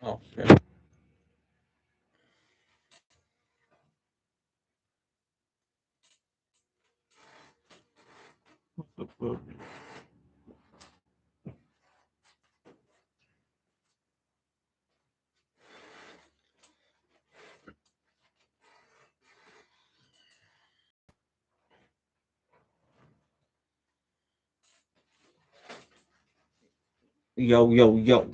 Oh, shit. Yo, yo, yo.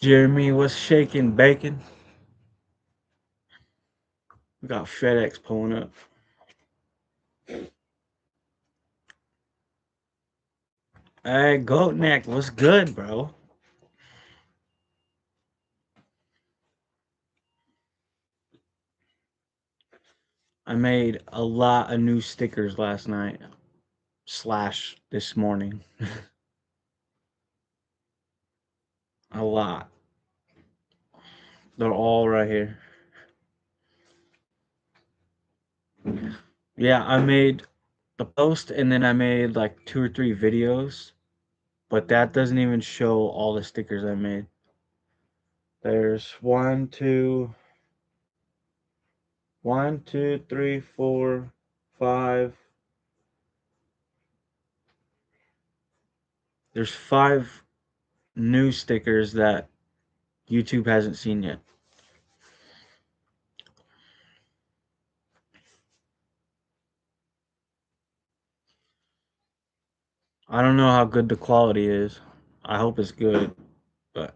Jeremy, what's shaking, bacon? We got FedEx pulling up. Hey, Goat Neck, what's good, bro? I made a lot of new stickers last night slash this morning. A lot. They're all right here. Yeah, I made the post and then I made like 2 or 3 videos, but that doesn't even show all the stickers I made. There's one, two, three, four, five. There's 5 new stickers that YouTube hasn't seen yet. I don't know how good the quality is. I hope it's good, but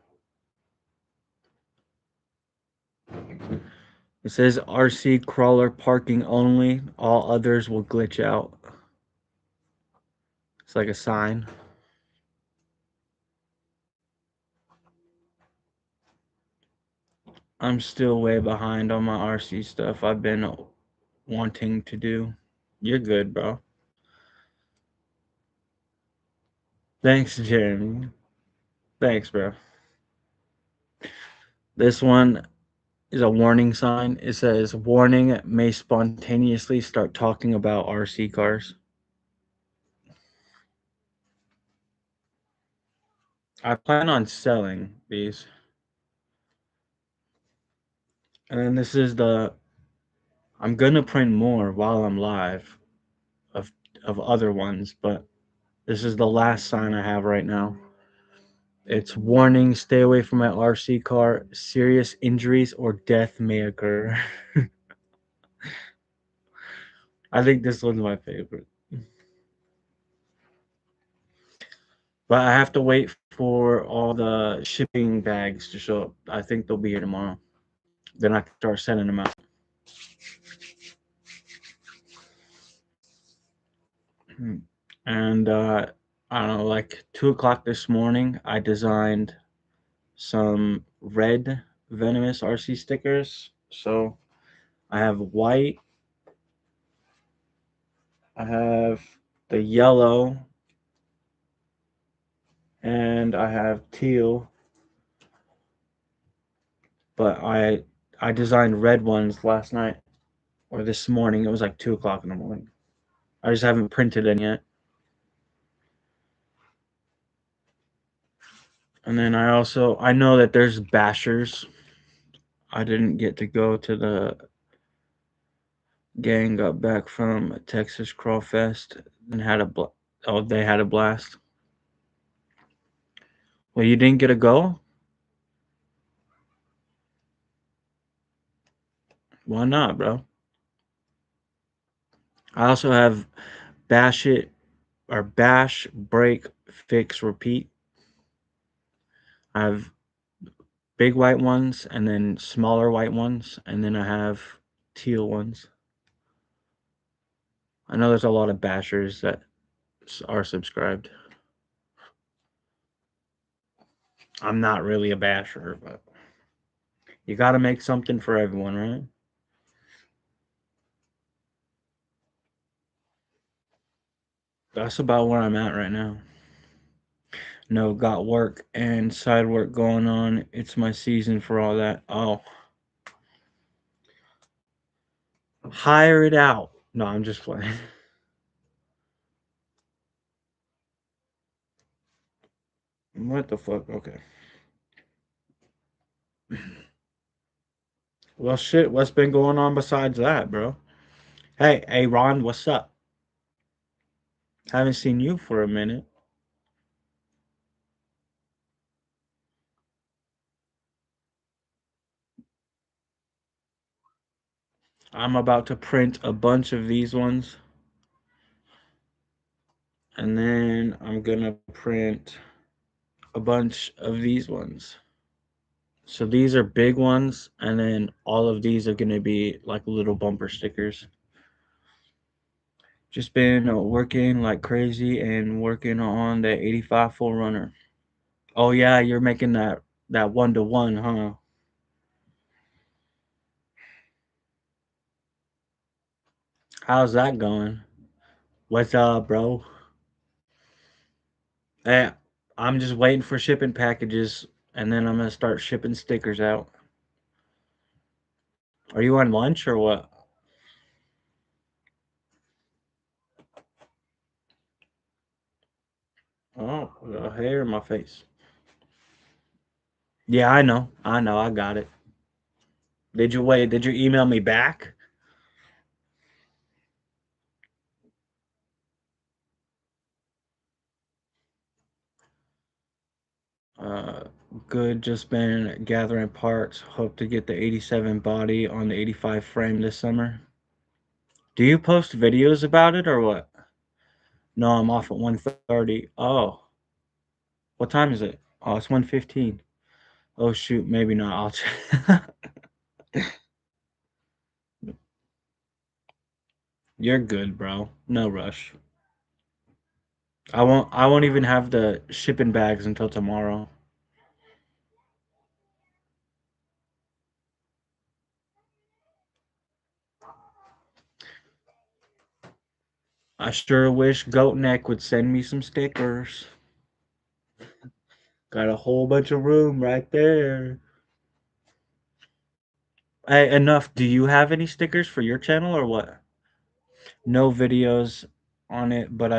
it says RC crawler parking only. All others will glitch out. It's like a sign. I'm still way behind on my RC stuff I've been wanting to do. You're good, bro. Thanks, Jeremy. Thanks, bro. This one is a warning sign. It says, warning, may spontaneously start talking about RC cars. I plan on selling these. And then this is the, I'm gonna print more while I'm live of other ones, but this is the last sign I have right now. It's warning, stay away from my RC car. Serious injuries or death may occur. I think this one's my favorite. But I have to wait for all the shipping bags to show up. I think they'll be here tomorrow. Then I can start sending them out. And I don't know, like 2 o'clock this morning, I designed some red venomous RC stickers. So I have white, I have the yellow, and I have teal. But I designed red ones last night or this morning. It was like 2 o'clock in the morning. I just haven't printed any yet. And then I know that there's bashers. I didn't get to go to the gang. Got back from Texas Crawfest and had oh, they had a blast. Well, you didn't get to go. Why not, bro? I also have bash it or bash, break, fix, repeat. I have big white ones and then smaller white ones, and then I have teal ones. I know there's a lot of bashers that are subscribed. I'm not really a basher, but you got to make something for everyone, right? That's about where I'm at right now. No, got work and side work going on. It's my season for all that. Oh, Hire it out. No, I'm just playing. What the fuck? Okay. Well, shit. What's been going on besides that, bro? Hey, Ron. What's up? Haven't seen you for a minute. I'm about to print a bunch of these ones, and then I'm gonna print a bunch of these ones. So these are big ones, and then all of these are gonna be like little bumper stickers. Just been working like crazy and working on the 85 full runner. Oh yeah, you're making that 1-to-1, huh? How's that going? What's up, bro? Hey, I'm just waiting for shipping packages, and then I'm gonna start shipping stickers out. Are you on lunch or what? Oh, I got hair in my face. Yeah, I know. I know. I got it. Did you wait? Did you email me back? Uh, Good. Just been gathering parts. Hope to get the 87 body on the 85 frame this summer. Do you post videos about it or what? No, I'm off at 1:30. Oh, what time is it? Oh, it's 1:15. Oh shoot, maybe not. I'll check. You're good, bro. No rush. I won't even have the shipping bags until tomorrow. I sure wish Goat Neck would send me some stickers. Got a whole bunch of room right there. Hey, enough. Do you have any stickers for your channel or what? No videos on it, but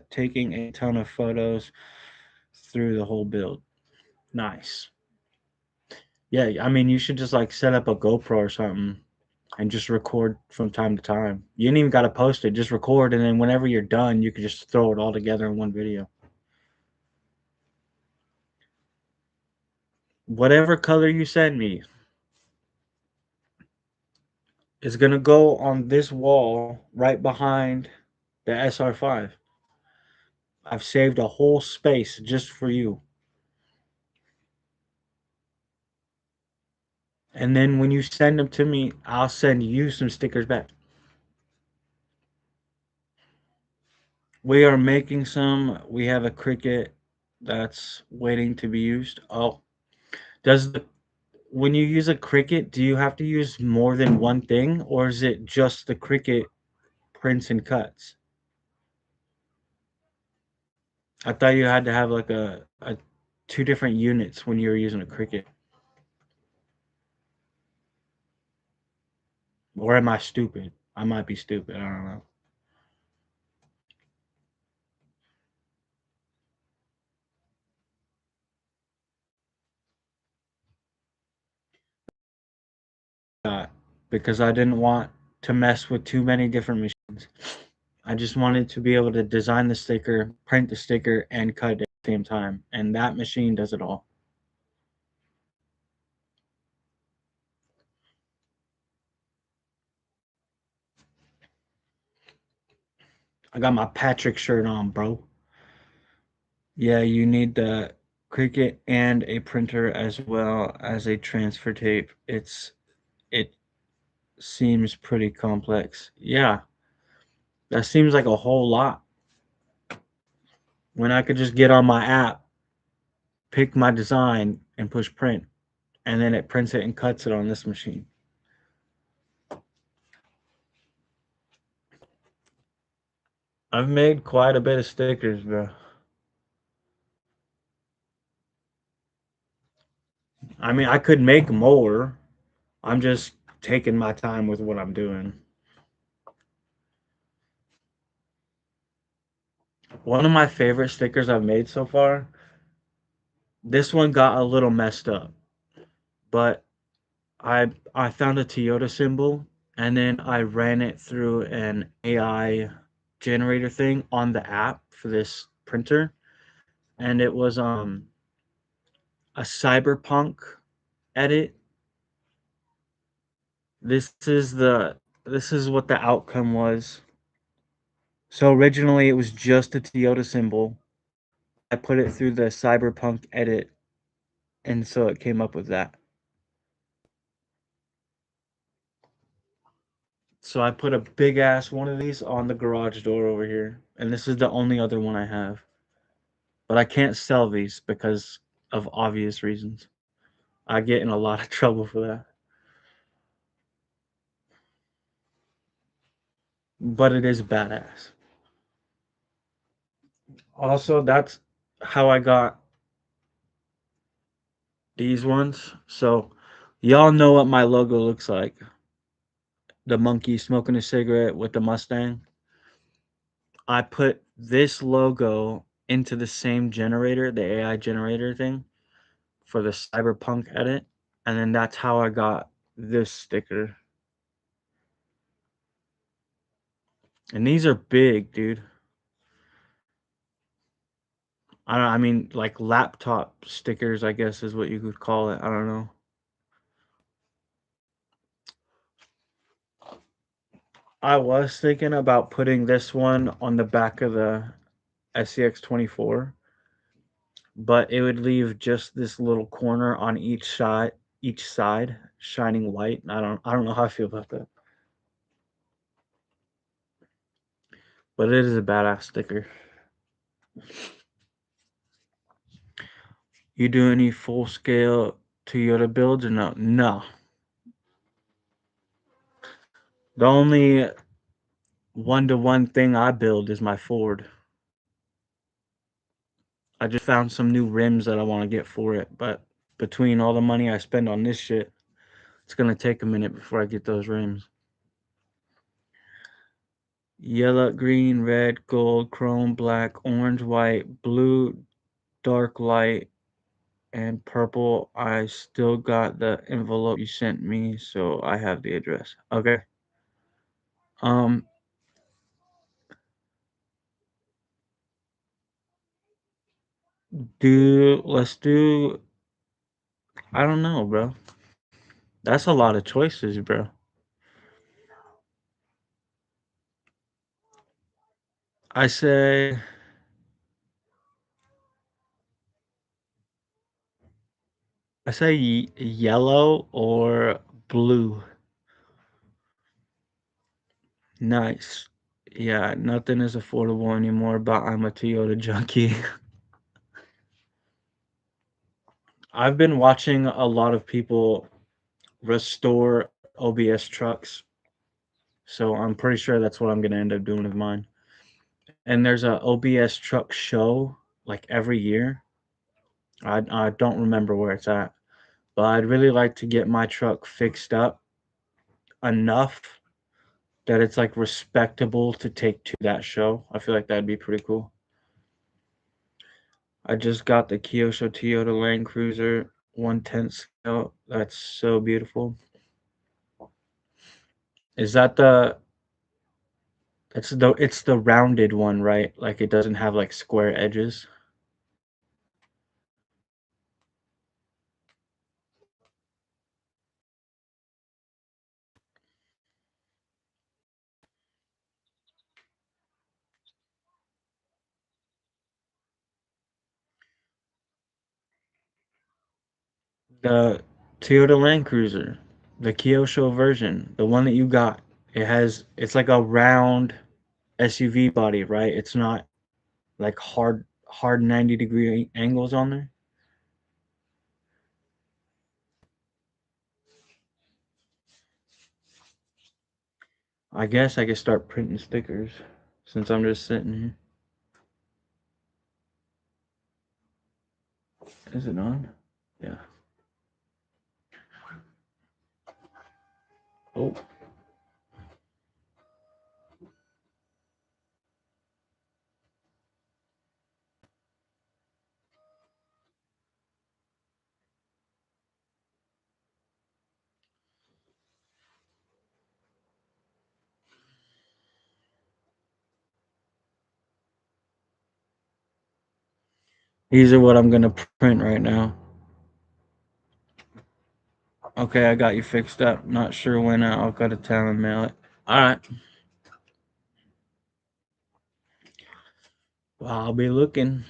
taking a ton of photos through the whole build. Nice. Yeah, I mean, you should just like set up a GoPro or something and just record from time to time. You ain't even got to post it, just record, and then whenever you're done, you can just throw it all together in one video. Whatever color you send me is gonna go on this wall right behind the SR5. I've saved a whole space just for you. And then when you send them to me, I'll send you some stickers back. We are making some. We have a Cricut that's waiting to be used. Oh, does the when you use a Cricut, do you have to use more than one thing, or is it just the Cricut prints and cuts? I thought you had to have like a two different units when you were using a Cricut. Or am I stupid? I might be stupid. I don't know. Uh, because I didn't want to mess with too many different machines. I just wanted to be able to design the sticker, print the sticker, and cut it at the same time. And that machine does it all. I got my Patrick shirt on, bro. Yeah, you need the Cricut and a printer as well as a transfer tape. It seems pretty complex. Yeah, that seems like a whole lot. When I could just get on my app, pick my design, and push print, and then it prints it and cuts it on this machine. I've made quite a bit of stickers, bro. I mean, I could make more. I'm just taking my time with what I'm doing. One of my favorite stickers I've made so far, this one got a little messed up, but I found a Toyota symbol and then I ran it through an AI generator thing on the app for this printer, and it was a cyberpunk edit. This is the this is what the outcome was. So originally it was just a Toyota symbol. I put it through the cyberpunk edit, and so it came up with that. So I put a big ass one of these on the garage door over here, and this is the only other one I have. But I can't sell these because of obvious reasons. I get in a lot of trouble for that. But it is badass. Also, that's how I got these ones. So y'all know what my logo looks like. The monkey smoking a cigarette with the Mustang. I put this logo into the same generator, the AI generator thing for the cyberpunk edit, and then that's how I got this sticker. And these are big, dude. I mean, like laptop stickers, I guess is what you could call it. I don't know. I was thinking about putting this one on the back of the SCX-24, but it would leave just this little corner on each side shining white. I don't know how I feel about that. But it is a badass sticker. You do any full scale Toyota builds or no? No. The only one to one thing I build is my Ford. I just found some new rims that I want to get for it, but between all the money I spend on this shit, it's gonna take a minute before I get those rims. Yellow, green, red, gold, chrome, black, orange, white, blue, dark light, and purple. I still got the envelope you sent me, so I have the address. Okay. Um, let's do. I don't know, bro. That's a lot of choices, bro. I say, I say yellow or blue. Nice. Yeah, nothing is affordable anymore, but I'm a Toyota junkie. I've been watching a lot of people restore OBS trucks, so I'm pretty sure that's what I'm gonna end up doing with mine. And there's a OBS truck show like every year. I don't remember where it's at, but I'd really like to get my truck fixed up enough that it's like respectable to take to that show. I feel like that'd be pretty cool. I just got the Kyosho Toyota Land Cruiser 110 scale. That's so beautiful. Is that the it's the rounded one, right? Like it doesn't have like square edges. The Toyota Land Cruiser, the Kyosho version, the one that you got, it's like a round SUV body, right? It's not like hard 90-degree angles on there. I guess I could start printing stickers since I'm just sitting here. Is it on? Yeah. Oh, these are what I'm gonna print right now. Okay, I got you fixed up. Not sure when I'll go to town and mail it. All right. Well, I'll be looking.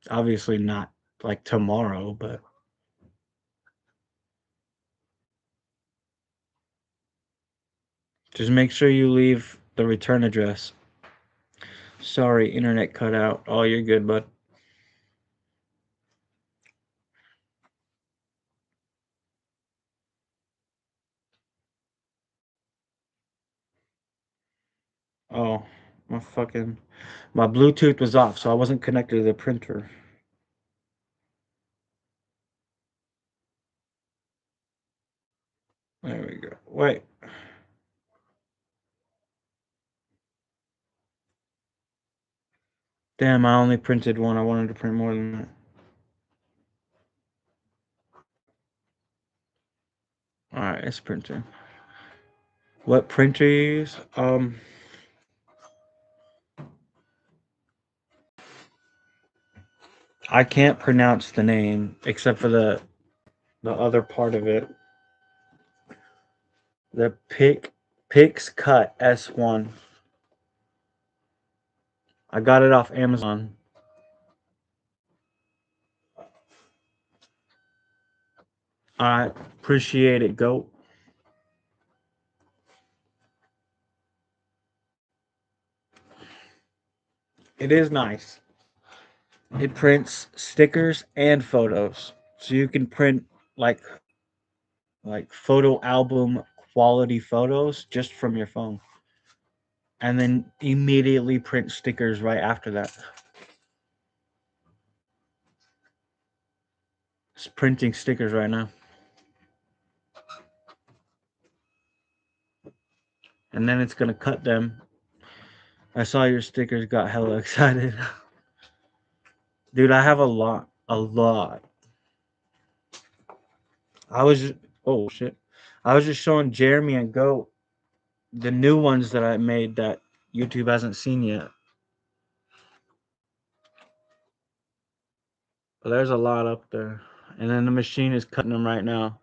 Obviously not like tomorrow, but just make sure you leave the return address. Sorry, internet cut out. Oh, you're good, bud. Oh, my Bluetooth was off, so I wasn't connected to the printer. There we go. Wait. Damn, I only printed one. I wanted to print more than that. All right, it's printing. What printer you use? I can't pronounce the name except for the other part of it. The Pix Cut S1. I got it off Amazon. I appreciate it, goat. It is nice. It prints stickers and photos. So you can print like photo album quality photos just from your phone. And then immediately print stickers right after that. It's printing stickers right now. And then it's gonna cut them. I saw your stickers, got hella excited. Dude, I have a lot. A lot. I was just, oh shit. I was just showing Jeremy and Goat the new ones that I made that YouTube hasn't seen yet. But there's a lot up there. And then the machine is cutting them right now.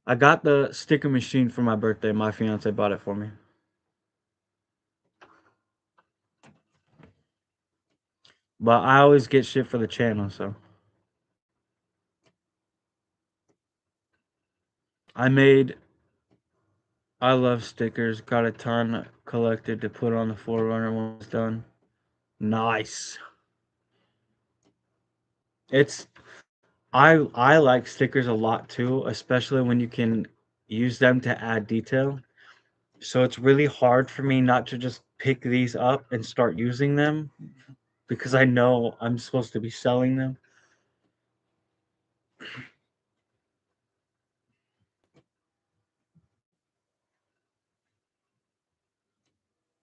I got the sticker machine for my birthday. My fiance bought it for me. But I always get shit for the channel, so I made I love stickers. Got a ton collected to put on the Forerunner when it's done. Nice. It's I like stickers a lot too, especially when you can use them to add detail. So it's really hard for me not to just pick these up and start using them because I know I'm supposed to be selling them.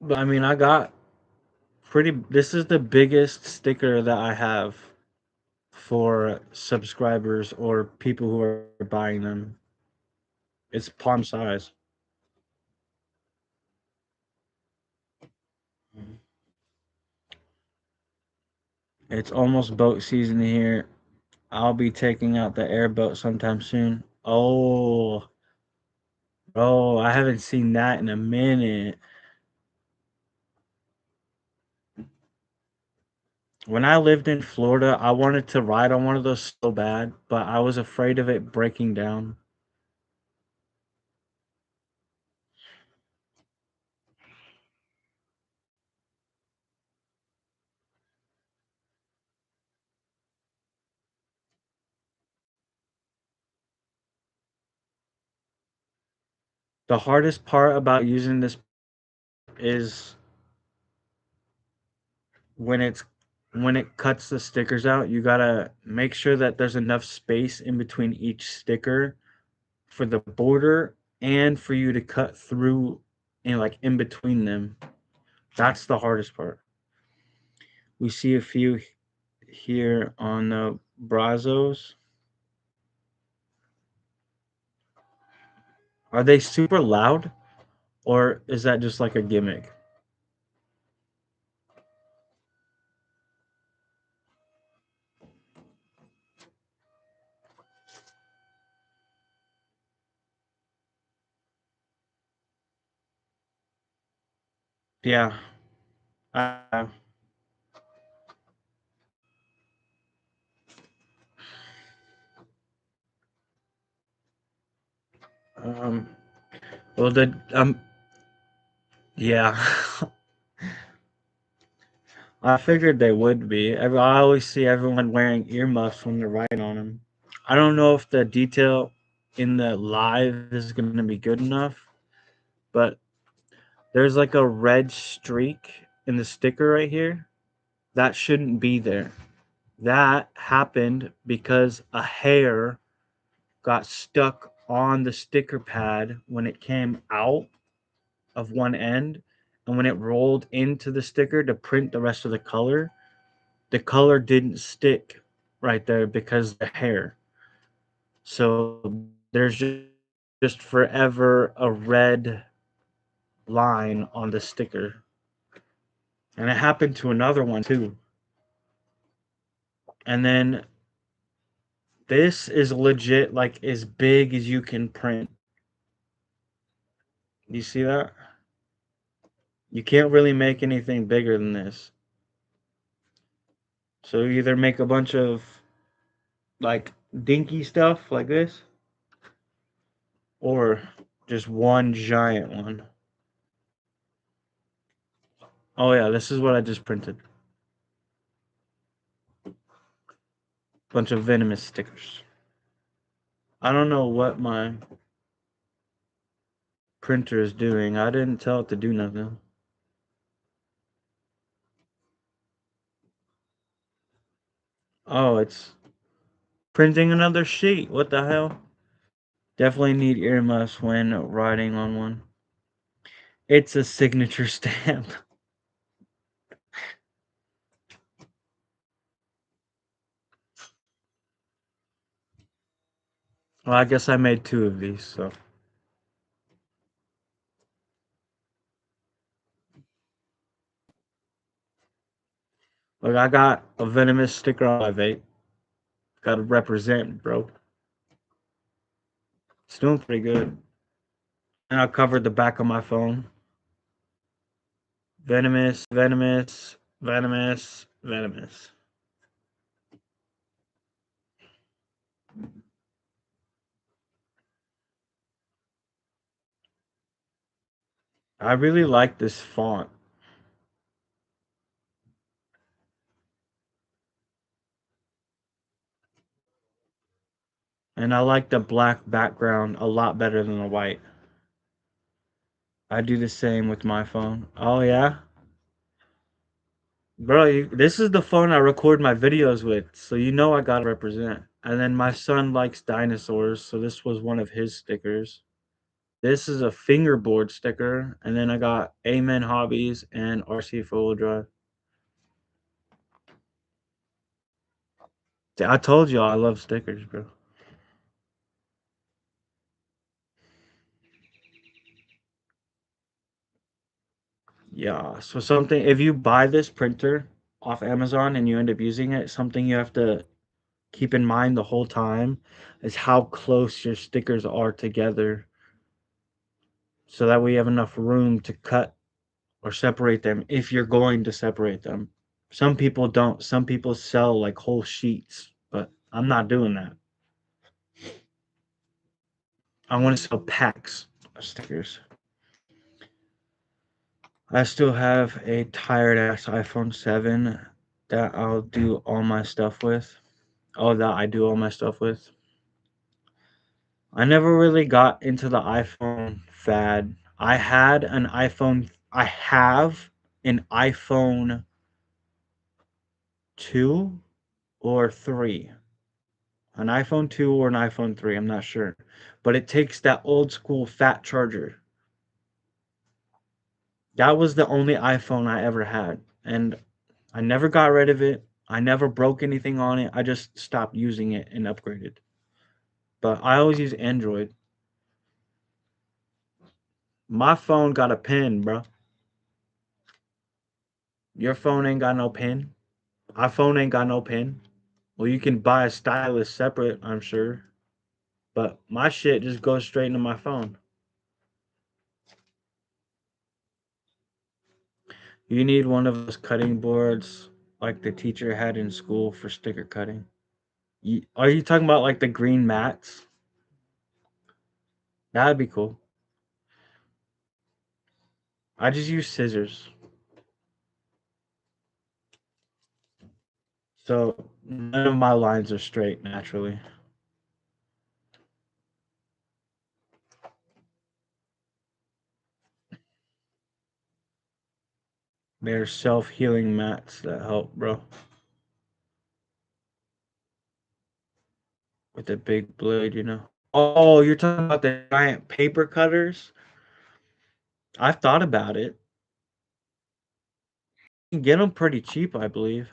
But I mean, I got pretty this is the biggest sticker that I have for subscribers or people who are buying them. It's palm size. It's almost boat season here. I'll be taking out the airboat sometime soon. Oh, bro, I haven't seen that in a minute. When I lived in Florida, I wanted to ride on one of those so bad, but I was afraid of it breaking down. The hardest part about using this is when it's when it cuts the stickers out, you gotta make sure that there's enough space in between each sticker for the border and for you to cut through and like in between them. That's the hardest part. We see a few here on the Brazos. Are they super loud or is that just like a gimmick? Yeah. Uh, um. Well, yeah. I figured they would be. I always see everyone wearing earmuffs when they're riding on them. I don't know if the detail in the live is going to be good enough, but there's like a red streak in the sticker right here. That shouldn't be there. That happened because a hair got stuck on the sticker pad when it came out of one end, and when it rolled into the sticker to print the rest of the color didn't stick right there because the hair. So there's just forever a red line on the sticker. And it happened to another one too. And then this is legit like as big as you can print. You see that? You can't really make anything bigger than this. So you either make a bunch of like dinky stuff like this or just one giant one. Oh yeah, this is what I just printed. Bunch of venomous stickers. I don't know what my printer is doing. I didn't tell it to do nothing. Oh, it's printing another sheet. What the hell? Definitely need earmuffs when riding on one. It's a signature stamp. Well, I guess I made two of these, so. Look, I got a venomous sticker on my vape. Gotta represent, bro. It's doing pretty good. And I covered the back of my phone. Venomous, venomous, venomous, venomous. I really like this font. And I like the black background a lot better than the white. I do the same with my phone. Oh yeah, bro, this is the phone I record my videos with, so you know I gotta represent. And then my son likes dinosaurs, so this was one of his stickers. This is a fingerboard sticker, and then I got Amen Hobbies and RC Four Wheel Drive. I told you I love stickers, bro. Yeah, so something if you buy this printer off Amazon and you end up using it, something you have to keep in mind the whole time is how close your stickers are together so that we have enough room to cut or separate them if you're going to separate them. Some people don't. Some people sell like whole sheets, but I'm not doing that. I want to sell packs of stickers. I still have a tired ass iPhone 7 that I'll do all my stuff with. Oh, that I do all my stuff with. I never really got into the iPhone fad. I have an iPhone 2 or 3. An iPhone 2 or an iPhone 3, I'm not sure. But it takes that old school fat charger. That was the only iPhone I ever had. And I never got rid of it. I never broke anything on it. I just stopped using it and upgraded. But I always use Android. My phone got a pin, bro. Your phone ain't got no pin. iPhone ain't got no pin. Well, you can buy a stylus separate, I'm sure. But my shit just goes straight into my phone. You need one of those cutting boards like the teacher had in school for sticker cutting. Are you talking about like the green mats? That'd be cool. I just use scissors. So none of my lines are straight naturally. They're self healing mats that help, bro. With a big blade, you know. Oh, you're talking about the giant paper cutters? I've thought about it. You can get them pretty cheap, I believe.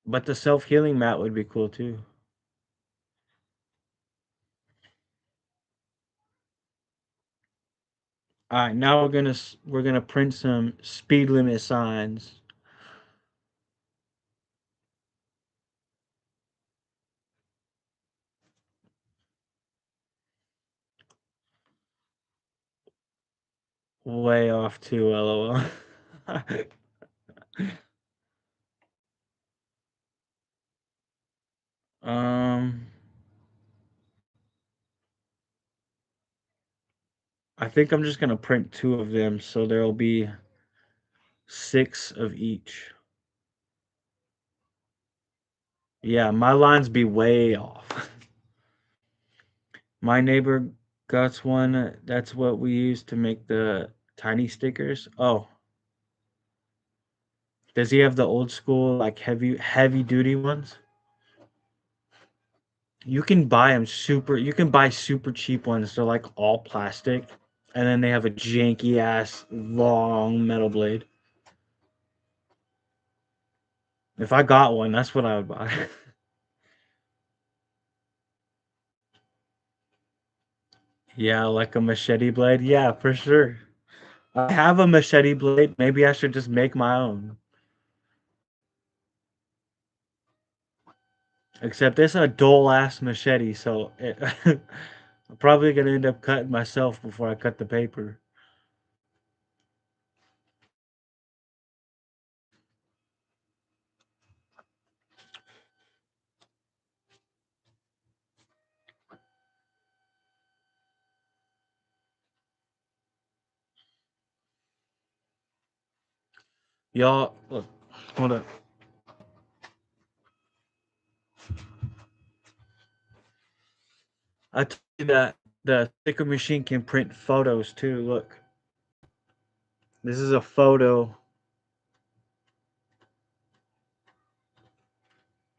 But the self healing mat would be cool too. All right, now we're gonna print some speed limit signs. Way off too, lol. um, I think I'm just gonna print two of them, so there'll be six of each. Yeah, my lines be way off. My neighbor got one. That's what we use to make the tiny stickers. Oh, does he have the old school like heavy duty ones? You can buy them super. You can buy super cheap ones. They're like all plastic, and then they have a janky ass long metal blade. If I got one, that's what I would buy. Yeah, like a machete blade. Yeah, for sure. I have a machete blade. Maybe I should just make my own. Except it's a dull ass machete, so I'm probably gonna end up cutting myself before I cut the paper. Y'all, look, hold up. I told you that the sticker machine can print photos too. Look, this is a photo,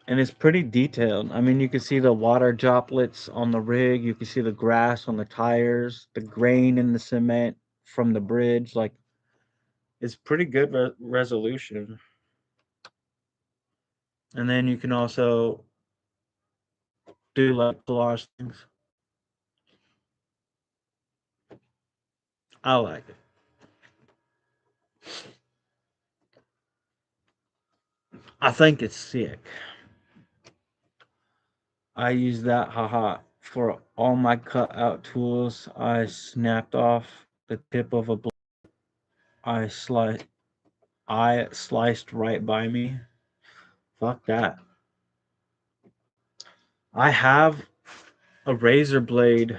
and it's pretty detailed. I mean, you can see the water droplets on the rig. You can see the grass on the tires, the grain in the cement from the bridge. Like, it's pretty good resolution. And then you can also do like collage things. I like it. I think it's sick. I use that haha for all my cutout tools. I snapped off the tip of a blade. I sliced I sliced right by me. Fuck that. I have a razor blade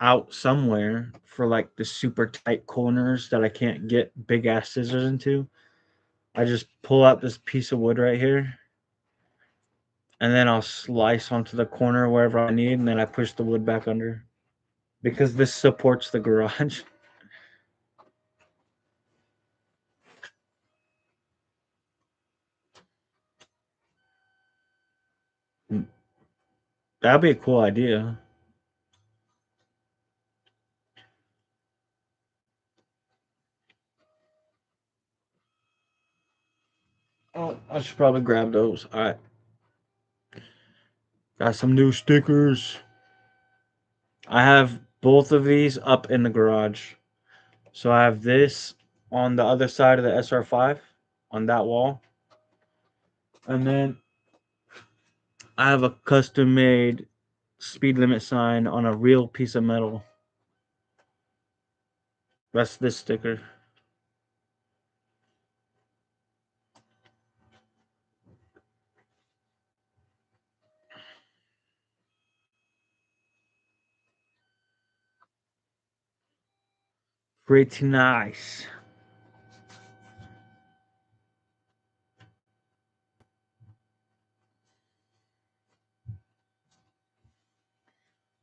out somewhere for like the super tight corners that I can't get big ass scissors into. I just pull out this piece of wood right here and then I'll slice onto the corner wherever I need and then I push the wood back under because this supports the garage. That'd be a cool idea. Oh, I should probably grab those. All right, got some new stickers. I have both of these up in the garage. So I have this on the other side of the SR5 on that wall. And then I have a custom made speed limit sign on a real piece of metal. That's this sticker. Pretty nice.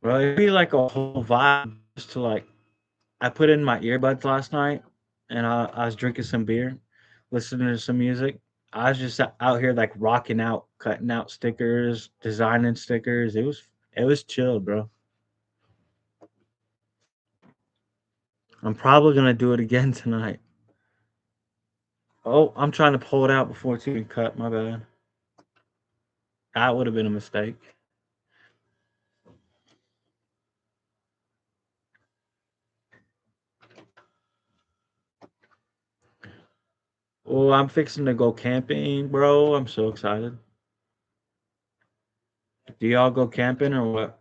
Well, it'd be like a whole vibe just to like. I put in my earbuds last night, and I was drinking some beer, listening to some music. I was just out here like rocking out, cutting out stickers, designing stickers. It was chill, bro. I'm probably gonna do it again tonight. Oh, I'm trying to pull it out before it's even cut. My bad. That would have been a mistake. Oh, I'm fixing to go camping, bro. I'm so excited. Do y'all go camping or what?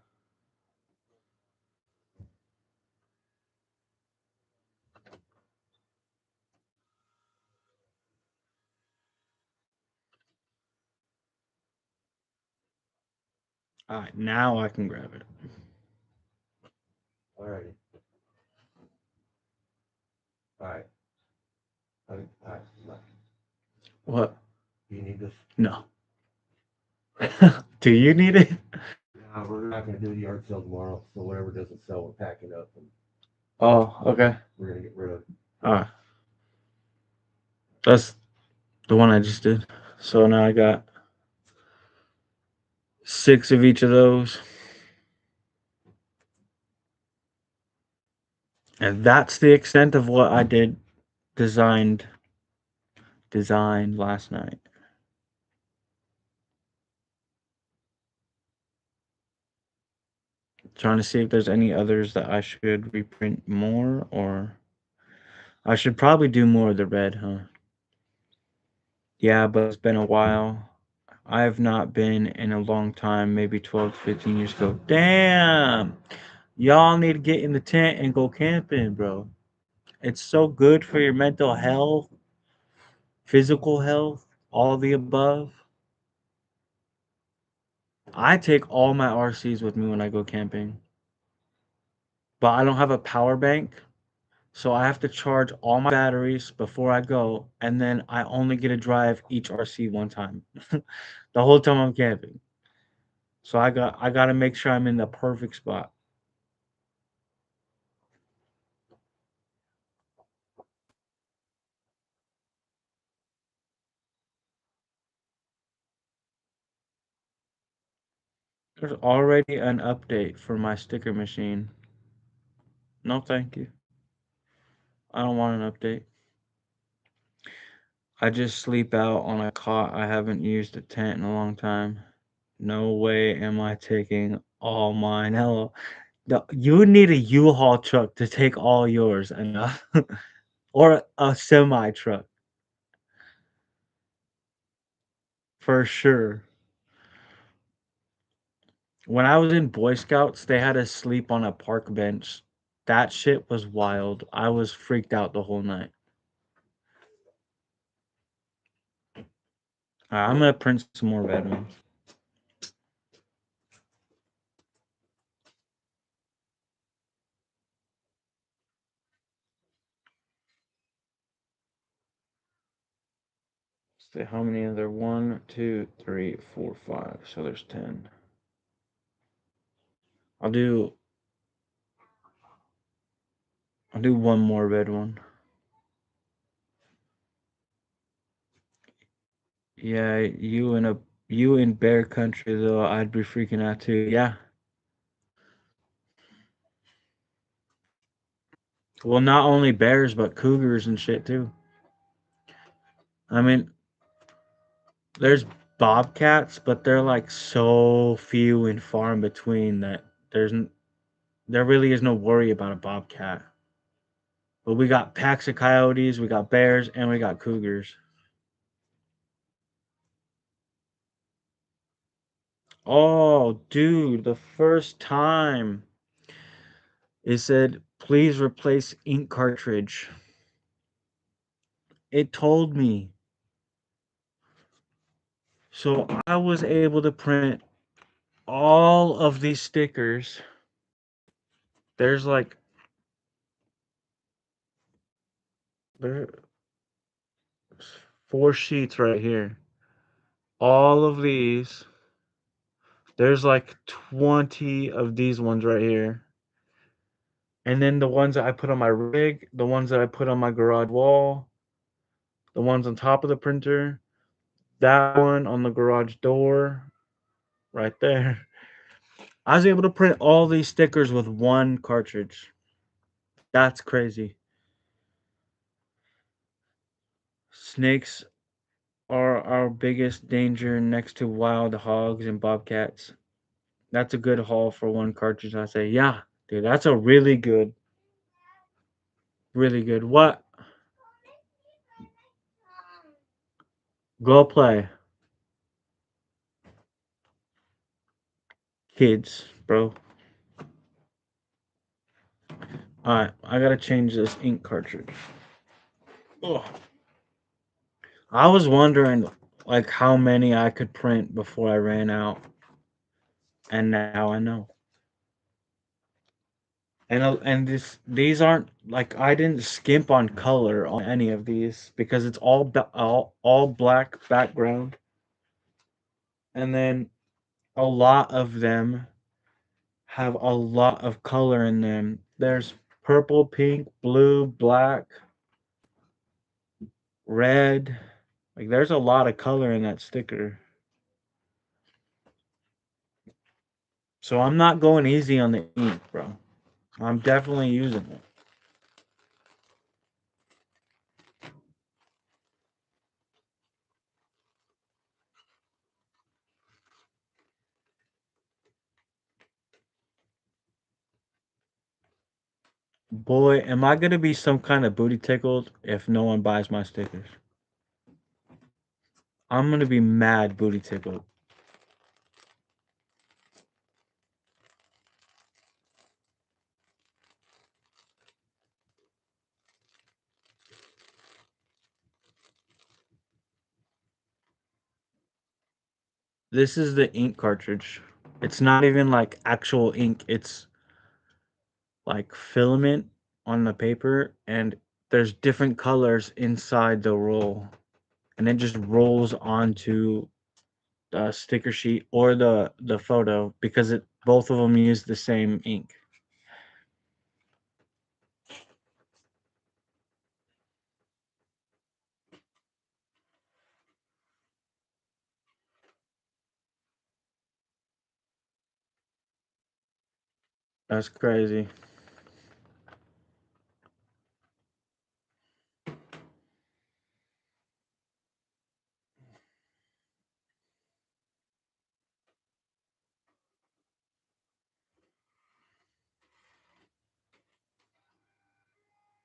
All right, now I can grab it. Alrighty. Alright. Alright. What? You need this? No. Do you need it? No, we're not gonna do the yard sale tomorrow, so whatever doesn't sell, we're packing up and Oh, okay. we're gonna get rid of. All right. That's the one I just did. So now I got six of each of those. And that's the extent of what I did designed designed last night. Trying to see if there's any others that I should reprint more, or I should probably do more of the red, huh? Yeah, but it's been a while. I have not been in a long time, maybe 12 to 15 years ago. Damn! Y'all need to get in the tent and go camping, bro. It's so good for your mental health, physical health, all the above. I take all my RCs with me when I go camping, but I don't have a power bank. So I have to charge all my batteries before I go, and then I only get to drive each RC one time, the whole time I'm camping. So I got to make sure I'm in the perfect spot. There's already an update for my sticker machine. No, thank you. I don't want an update. I just sleep out on a cot. I haven't used a tent in a long time. No way am I taking all mine. Hello. No, you need a U-Haul truck to take all yours enough. Or a semi truck for sure. When I was in Boy Scouts, they had us sleep on a park bench. That shit was wild. I was freaked out the whole night. I'm gonna print some more red ones. See how many are there? One, two, three, four, five. So there's 10. I'll do I'll do one more red one. Yeah, you and a You in bear country though, I'd be freaking out too. Yeah. Well, not only bears but cougars and shit too. I mean, there's bobcats, but they're like so few and far in between that there's there really is no worry about a bobcat. But we got packs of coyotes, we got bears, and we got cougars. Oh, dude, the first time it said, please replace ink cartridge. It told me. So I was able to print all of these stickers. There's like, there's 4 sheets right here. All of these. There's like 20 of these ones right here. And then the ones that I put on my rig, the ones that I put on my garage wall, the ones on top of the printer, that one on the garage door, right there. I was able to print all these stickers with one cartridge. That's crazy. Snakes are our biggest danger next to wild hogs and bobcats. That's a good haul for one cartridge. I say, yeah, dude, that's a really good, really good. What? Go play, kids, bro. Alright, I gotta change this ink cartridge. Ugh. I was wondering, like, how many I could print before I ran out, and now I know. And these aren't like I didn't skimp on color on any of these because it's all black background, and then a lot of them have a lot of color in them. There's purple, pink, blue, black, red. Like there's a lot of color in that sticker. So I'm not going easy on the ink, bro. I'm definitely using it. Boy, am I gonna be some kind of booty tickled if no one buys my stickers. I'm gonna be mad booty tickled. This is the ink cartridge. It's not even like actual ink. It's like filament on the paper, and there's different colors inside the roll, and it just rolls onto the sticker sheet or the photo because it both of them use the same ink. That's crazy.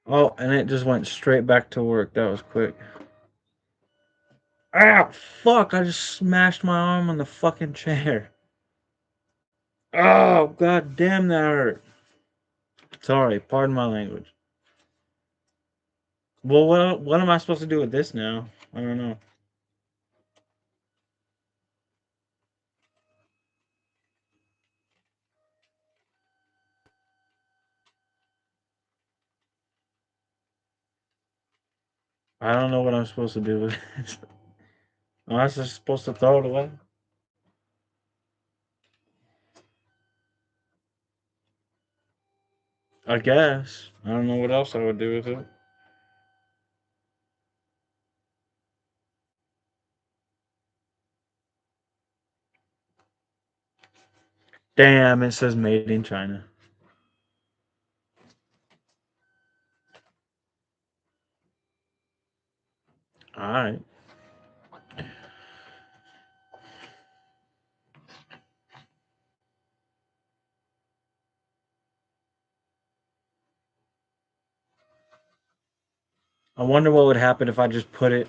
Oh, and it just went straight back to work. That was quick. Ah, fuck! I just smashed my arm on the fucking chair. Oh, god damn, that hurt. Sorry, pardon my language. Well, what am I supposed to do with this now? I don't know. I don't know what I'm supposed to do with it. Am I just supposed to throw it away? I guess. I don't know what else I would do with it. Damn, it says made in China. All right. I wonder what would happen if I just put it,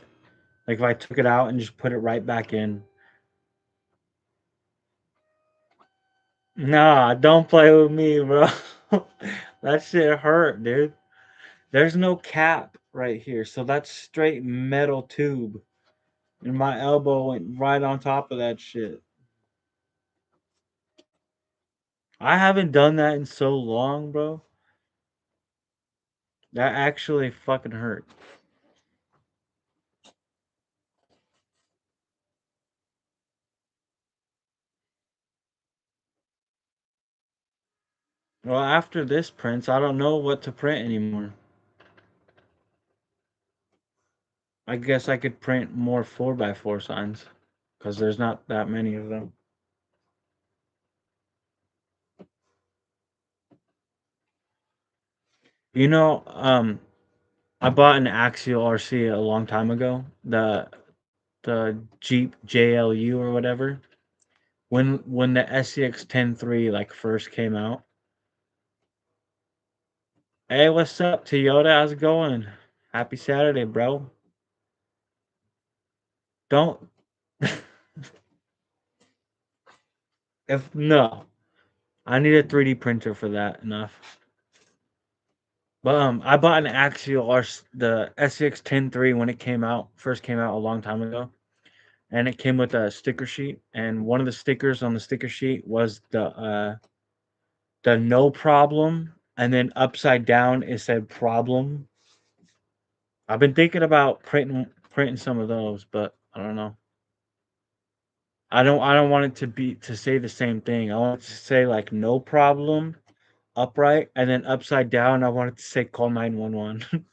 like if I took it out and just put it right back in. Nah, don't play with me, bro. That shit hurt, dude. There's no cap right here, so that's straight metal tube. And my elbow went right on top of that shit. I haven't done that in so long, bro. That actually fucking hurt. Well, after this prints, I don't know what to print anymore. I guess I could print more 4x4 signs because there's not that many of them. You know, I bought an Axial RC a long time ago, the Jeep JLU or whatever. When the SCX 10.3 like first came out. Hey, what's up, Toyota? How's it going? Happy Saturday, bro. Don't if no, I need a 3D printer for that. Enough. But I bought an Axial the SCX 10.3 when it came out, first came out a long time ago, and it came with a sticker sheet. And one of the stickers on the sticker sheet was the no problem, and then upside down it said problem. I've been thinking about printing some of those, but I don't know. I don't want it to be to say the same thing. I want it to say like no problem upright, and then upside down I want it to say call 911.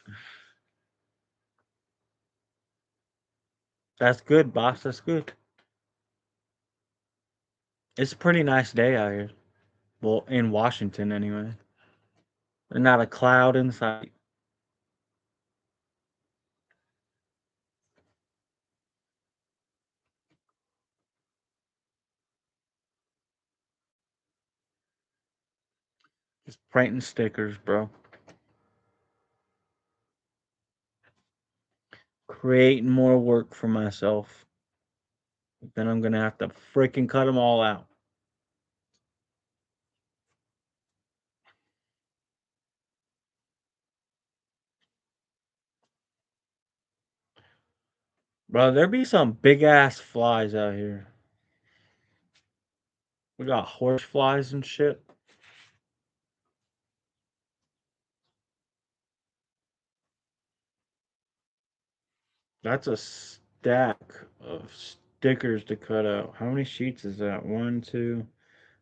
That's good, boss. That's good. It's a pretty nice day out here. Well, in Washington anyway. And not a cloud in sight. Just printing stickers, bro. Creating more work for myself. Then I'm gonna have to freaking cut them all out. Bro, there be some big ass flies out here. We got horse flies and shit. That's a stack of stickers to cut out. How many sheets is that? One, two,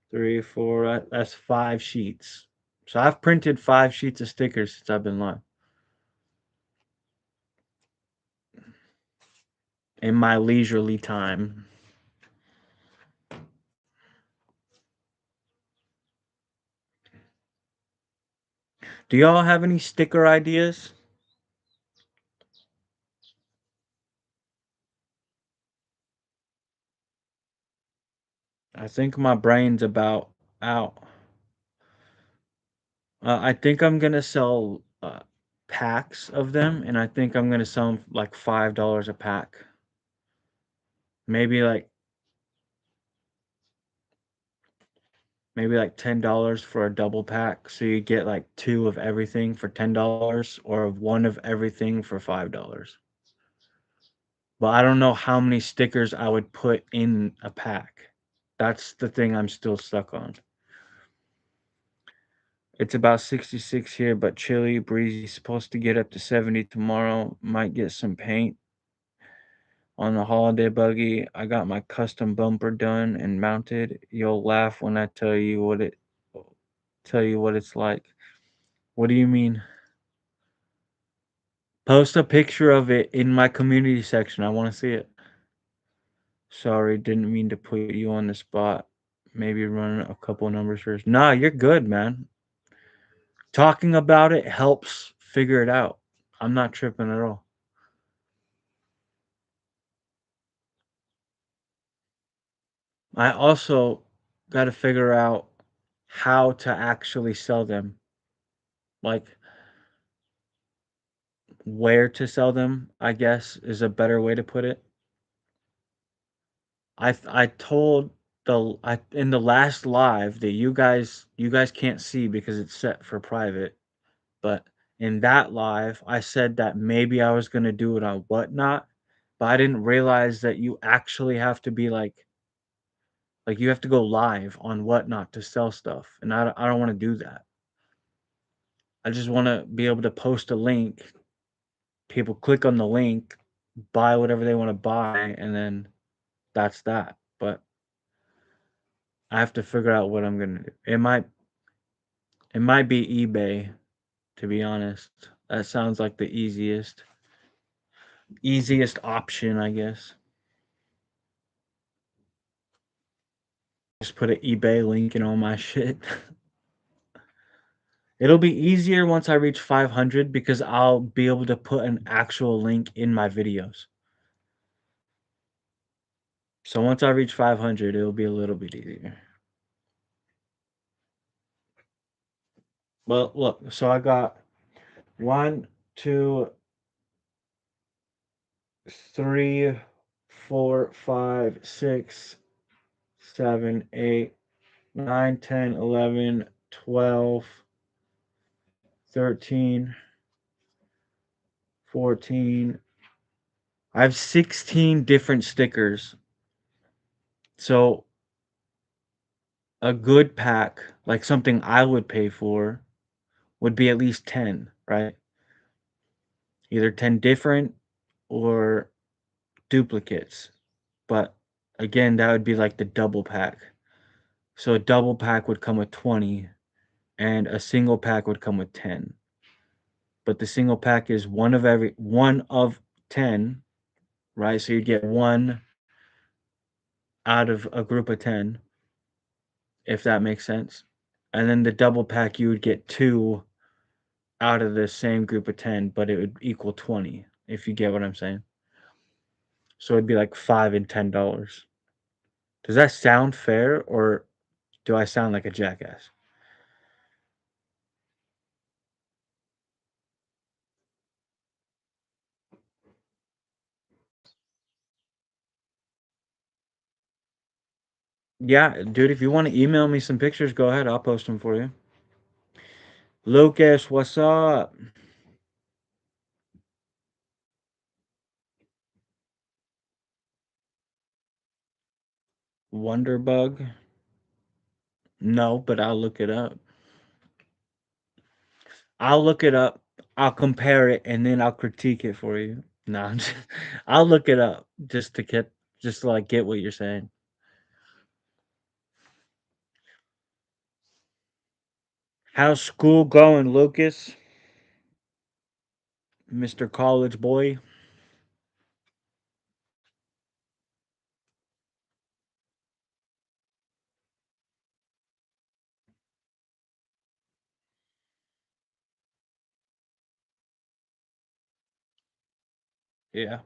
three, four. That's 5 sheets. So I've printed 5 sheets of stickers since I've been live in my leisurely time. Do y'all have any sticker ideas? I think my brain's about out. I think I'm gonna sell packs of them, and I think I'm gonna sell them like $5 a pack. Maybe like $10 for a double pack, so you get like two of everything for $10, or one of everything for $5. But I don't know how many stickers I would put in a pack. That's the thing I'm still stuck on. It's about 66 here, but chilly, breezy. Supposed to get up to 70 tomorrow. Might get some paint on the holiday buggy. I got my custom bumper done and mounted. You'll laugh when I tell you what it's like. What do you mean? Post a picture of it in my community section. I want to see it. Sorry, didn't mean to put you on the spot. maybe run a couple numbers first. Nah, you're good, man. Talking about it helps figure it out. I'm not tripping at all. I also got to figure out how to actually sell them. Like where to sell them, I guess is a better way to put it. I told I in the last live that you guys can't see because it's set for private, but in that live I said that maybe I was gonna do it on Whatnot, but I didn't realize that you actually have to be like you have to go live on Whatnot to sell stuff, and I don't want to do that. I just want to be able to post a link. People click on the link, buy whatever they want to buy, and then that's that. But I have to figure out what I'm gonna do. It might be eBay, to be honest. That sounds like the easiest option, I guess. Just put an eBay link in all my shit. It'll be easier once I reach 500 because I'll be able to put an actual link in my videos. So once I reach 500, it'll be a little bit easier. Well, look, so I got one, two, three, four, five, six, 7, 8, 9, 10, 11, 12, 13, 14. I have 16 different stickers. So a good pack, like something I would pay for, would be at least 10, right? Either 10 different or duplicates. But again, that would be like the double pack. So a double pack would come with 20 and a single pack would come with 10. But the single pack is one of 10, right? So you get one out of a group of 10, if that makes sense. And then the double pack, you would get two out of the same group of 10, but it would equal 20, if you get what I'm saying. So it'd be like $5 and $10. Does that sound fair, or do I sound like a jackass? Yeah, dude, if you want to email me some pictures, go ahead. I'll post them for you. Lucas, what's up? Wonderbug? No, but I'll look it up. I'll look it up. I'll compare it and then I'll critique it for you. No, I'll look it up just to like get what you're saying. How's school going, Lucas? Mr. College Boy? Yeah.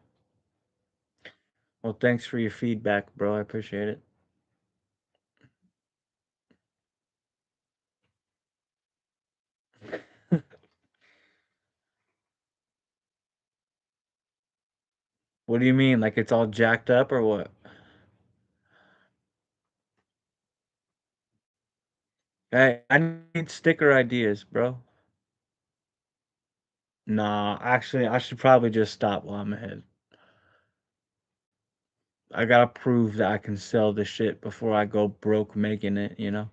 Well, thanks for your feedback, bro. I appreciate it. What do you mean? Like it's all jacked up or what? Hey, I need sticker ideas, bro. Nah, actually, I should probably just stop while I'm ahead. I gotta prove that I can sell this shit before I go broke making it, you know?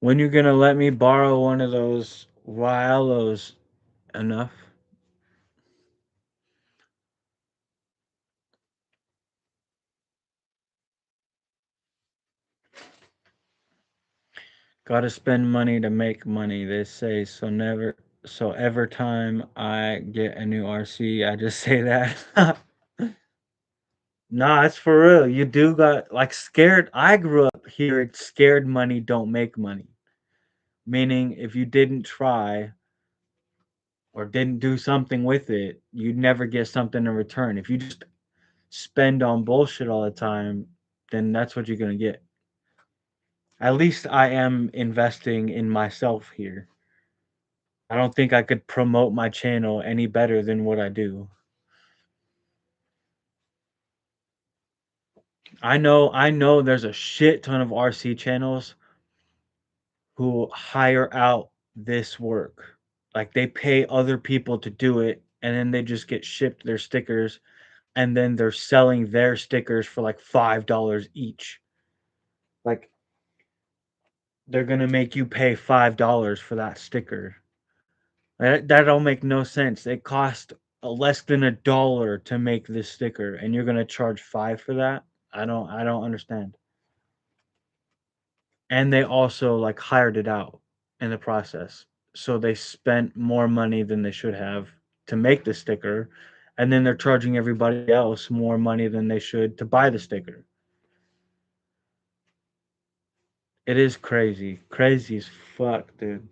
When you gonna let me borrow one of those Waialos enough? Gotta spend money to make money, they say. So every time I get a new RC, I just say that. Nah, it's for real. You do got like scared. I grew up hearing scared money don't make money. Meaning if you didn't try or didn't do something with it, you'd never get something in return. If you just spend on bullshit all the time, then that's what you're gonna get. At least I am investing in myself here. I don't think I could promote my channel any better than what I do. I know there's a shit ton of RC channels who hire out this work. Like they pay other people to do it and then they just get shipped their stickers and then they're selling their stickers for like $5 each. Like they're going to make you pay $5 for that sticker. That don't make no sense. It cost less than $1 to make this sticker and you're going to charge 5 for that? I don't understand. And they also like hired it out in the process. So they spent more money than they should have to make the sticker, and then they're charging everybody else more money than they should to buy the sticker. It is crazy, crazy as fuck, dude.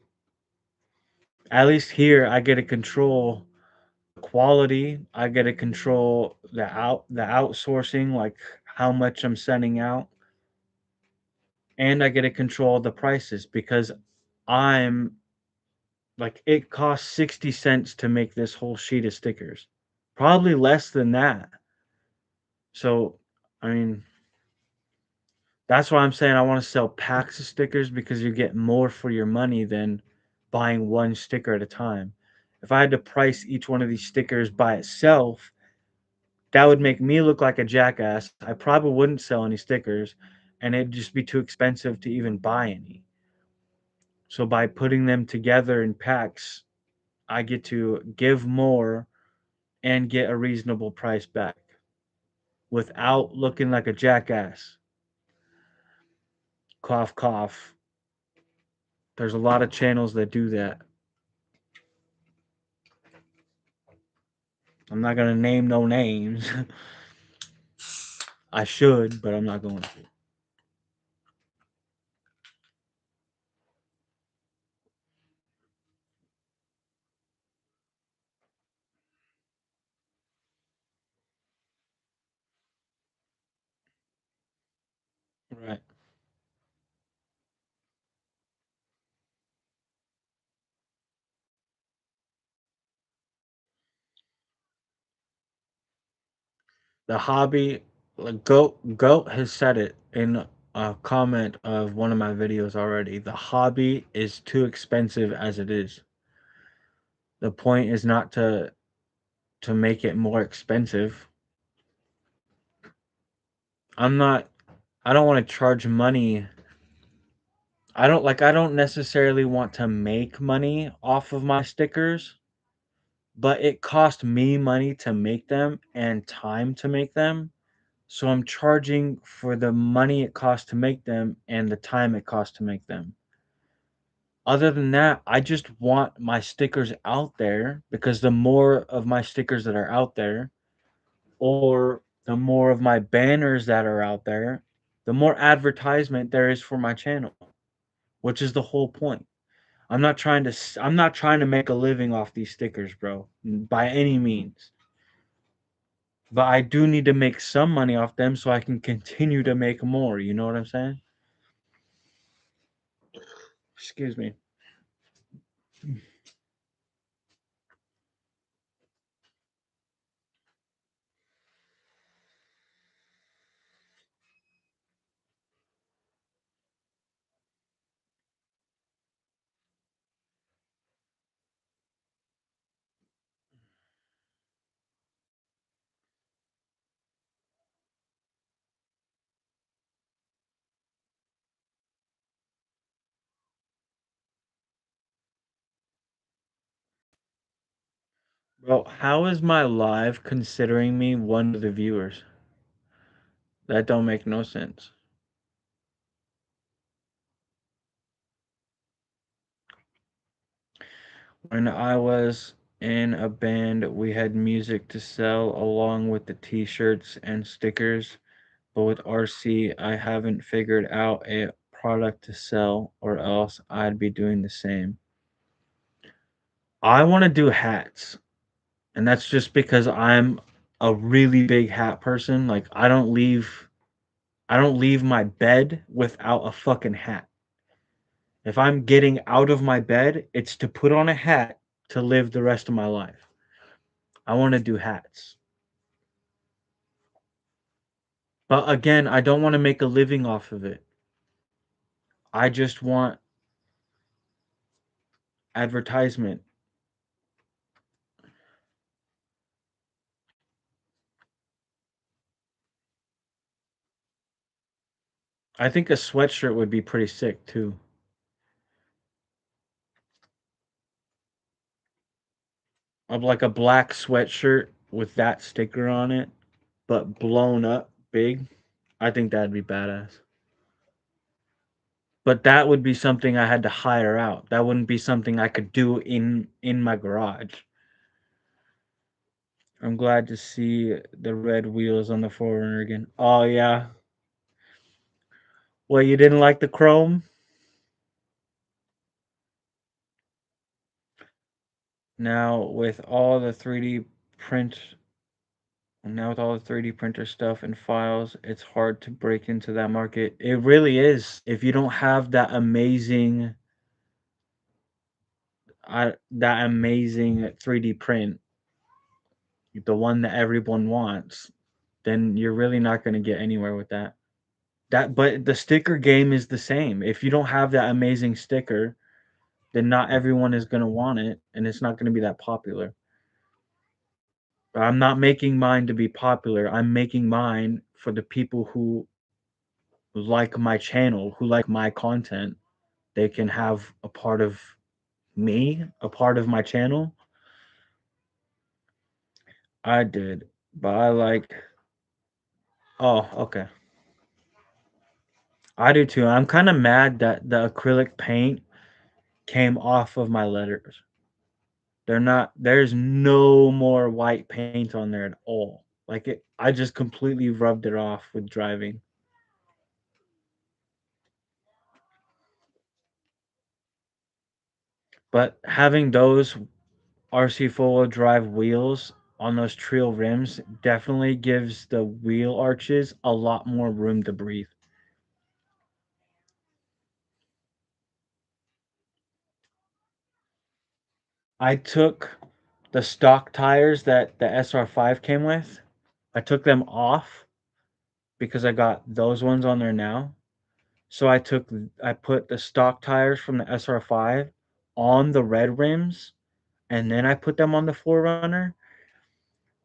At least here, I get to control quality. I get to control the outsourcing, like how much I'm sending out, and I get to control the prices because I'm like it costs 60 cents to make this whole sheet of stickers. Probably less than that. So, I mean, that's why I'm saying I want to sell packs of stickers because you get more for your money than buying one sticker at a time. If I had to price each one of these stickers by itself, that would make me look like a jackass. I probably wouldn't sell any stickers and it'd just be too expensive to even buy any. So by putting them together in packs, I get to give more and get a reasonable price back without looking like a jackass. Cough, cough. There's a lot of channels that do that. I'm not going to name no names. I should, but I'm not going to. Right. The hobby, like Goat has said it in a comment of one of my videos already. The hobby is too expensive as it is. The point is not to make it more expensive. I'm not I don't want to charge money. I don't necessarily want to make money off of my stickers, but it cost me money to make them and time to make them. So I'm charging for the money it costs to make them and the time it costs to make them. Other than that, I just want my stickers out there because the more of my stickers that are out there, or the more of my banners that are out there, the more advertisement there is for my channel, which is the whole point. I'm not trying to make a living off these stickers, bro, by any means. But I do need to make some money off them so I can continue to make more, you know what I'm saying? Excuse me. Bro, how is my live considering me one of the viewers? That don't make no sense. When I was in a band, we had music to sell along with the t-shirts and stickers, but with RC, I haven't figured out a product to sell or else I'd be doing the same. I want to do hats, and that's just because I'm a really big hat person. Like I don't leave my bed without a fucking hat. If I'm getting out of my bed, it's to put on a hat to live the rest of my life. I want to do hats. But again, I don't want to make a living off of it. I just want advertisement. I think a sweatshirt would be pretty sick too. Of like a black sweatshirt with that sticker on it, but blown up big. I think that'd be badass. But that would be something I had to hire out. That wouldn't be something I could do in my garage. I'm glad to see the red wheels on the Forerunner again. Oh yeah. Well, you didn't like the chrome? Now with all the 3D print now with all the 3D printer stuff and files, it's hard to break into that market. It really is. If you don't have that amazing 3D print, the one that everyone wants, then you're really not going to get anywhere with that. But the sticker game is the same. If you don't have that amazing sticker, then not everyone is going to want it and it's not going to be that popular. I'm not making mine to be popular. I'm making mine for the people who like my channel, who like my content. They can have a part of me, a part of my channel. I did, but I like. Oh, okay. I do too. I'm kind of mad that the acrylic paint came off of my letters. They're not. There's no more white paint on there at all. Like it, I just completely rubbed it off with driving. But having those RC four-wheel drive wheels on those trail rims definitely gives the wheel arches a lot more room to breathe. I took the stock tires that the SR5 came with. I took them off because I got those ones on there now. So I put the stock tires from the SR5 on the red rims and then I put them on the Forerunner,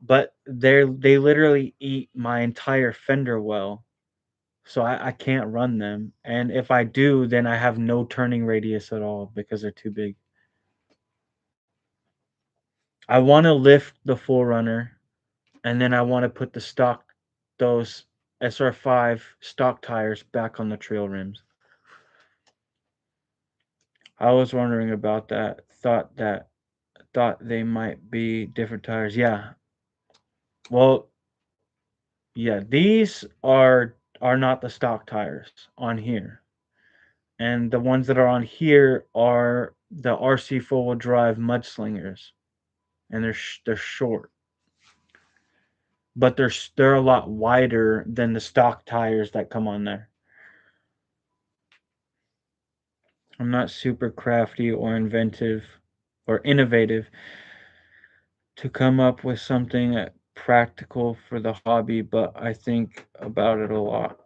but they literally eat my entire fender well. So I can't run them. And if I do, then I have no turning radius at all because they're too big. I want to lift the Forerunner and then I want to put those SR5 stock tires back on the trail rims. I was wondering about that. Thought they might be different tires. Yeah. Well, yeah, these are not the stock tires on here. And the ones that are on here are the RC four-wheel drive mudslingers, and they're short, but they're a lot wider than the stock tires that come on there. I'm not super crafty or inventive or innovative to come up with something practical for the hobby, but I think about it a lot.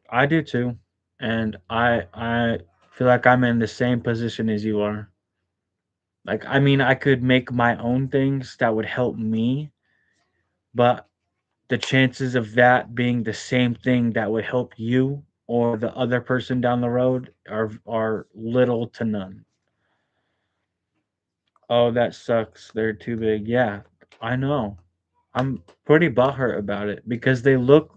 I do too, and I feel like I'm in the same position as you are. Like I mean, I could make my own things that would help me, but the chances of that being the same thing that would help you or the other person down the road are little to none. Oh, that sucks. They're too big. Yeah, I know. I'm pretty butthurt about it because they look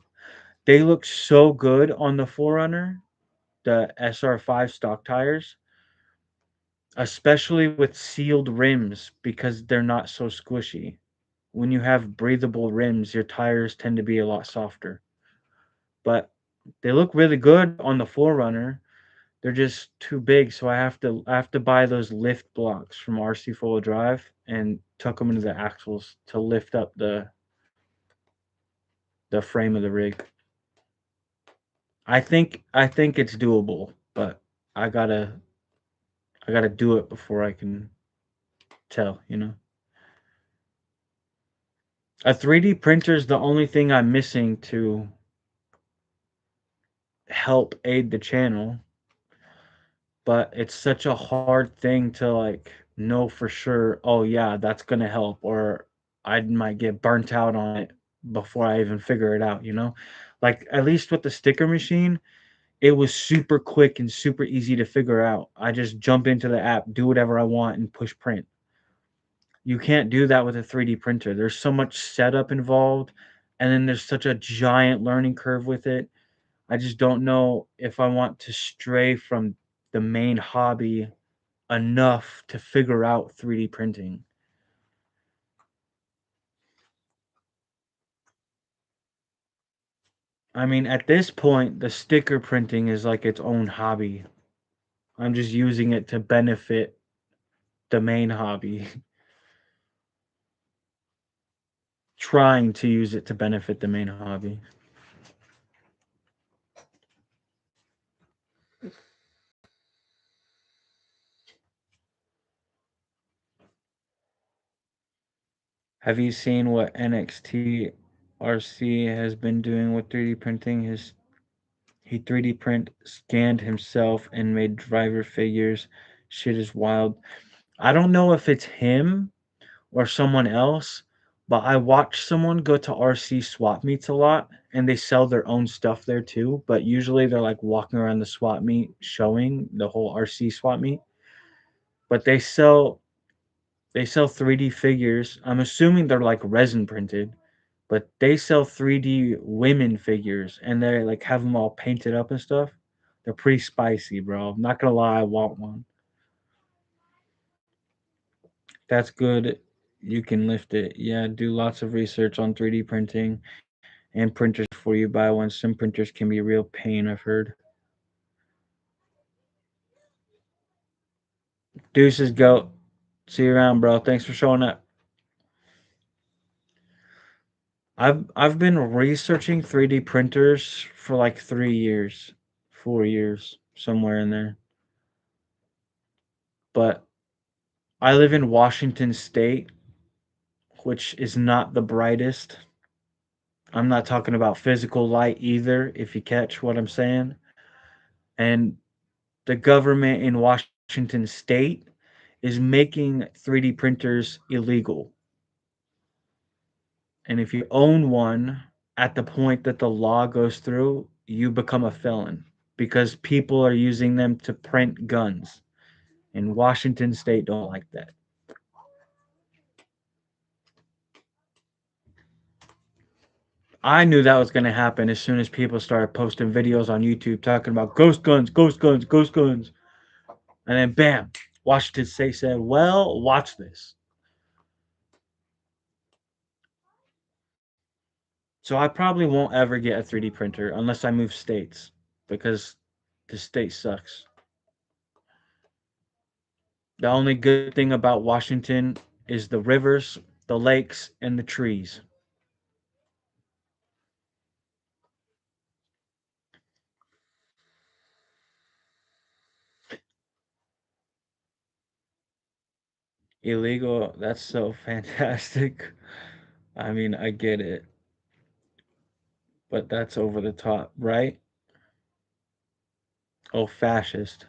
so good on the Forerunner, the SR5 stock tires, especially with sealed rims because they're not so squishy. When you have breathable rims, your tires tend to be a lot softer. But they look really good on the Forerunner. They're just too big, so I have to buy those lift blocks from RC Full Drive and tuck them into the axles to lift up the frame of the rig. I think it's doable, but I gotta I gotta do it before I can tell. A 3D printer is the only thing I'm missing to help aid the channel, but it's such a hard thing to like know for sure, oh yeah, that's gonna help, or I might get burnt out on it before I even figure it out. Like at least with the sticker machine, it was super quick and super easy to figure out. I just jump into the app, do whatever I want, and push print. You can't do that with a 3D printer. There's so much setup involved, and then there's such a giant learning curve with it. I just don't know if I want to stray from the main hobby enough to figure out 3D printing. I mean, at this point, the sticker printing is like its own hobby. I'm just using it to benefit the main hobby, trying to use it to benefit the main hobby. Have you seen what NXT RC has been doing with 3D printing? He 3D print scanned himself and made driver figures. Shit is wild. I don't know if it's him or someone else, but I watch someone go to RC swap meets a lot and they sell their own stuff there too, but usually they're like walking around the swap meet showing the whole RC swap meet. But they sell 3D figures. I'm assuming they're like resin printed, but they sell 3D women figures and they like have them all painted up and stuff. They're pretty spicy, bro. I'm not gonna lie, I want one. That's good. You can lift it. Yeah, do lots of research on 3D printing and printers before you buy one. Some printers can be a real pain, I've heard. Deuces, goat. See you around, bro. Thanks for showing up. I've been researching 3D printers for like 3 years, 4 years, somewhere in there. But I live in Washington State, which is not the brightest. I'm not talking about physical light either, if you catch what I'm saying. And the government in Washington State is making 3D printers illegal. And if you own one at the point that the law goes through, you become a felon because people are using them to print guns. And Washington State don't like that. I knew that was going to happen as soon as people started posting videos on YouTube talking about ghost guns, ghost guns, ghost guns. And then bam, Washington State said, well, watch this. So I probably won't ever get a 3D printer unless I move states because the state sucks. The only good thing about Washington is the rivers, the lakes, and the trees. Illegal, that's so fantastic. I mean, I get it, but that's over the top, right? Oh, fascist.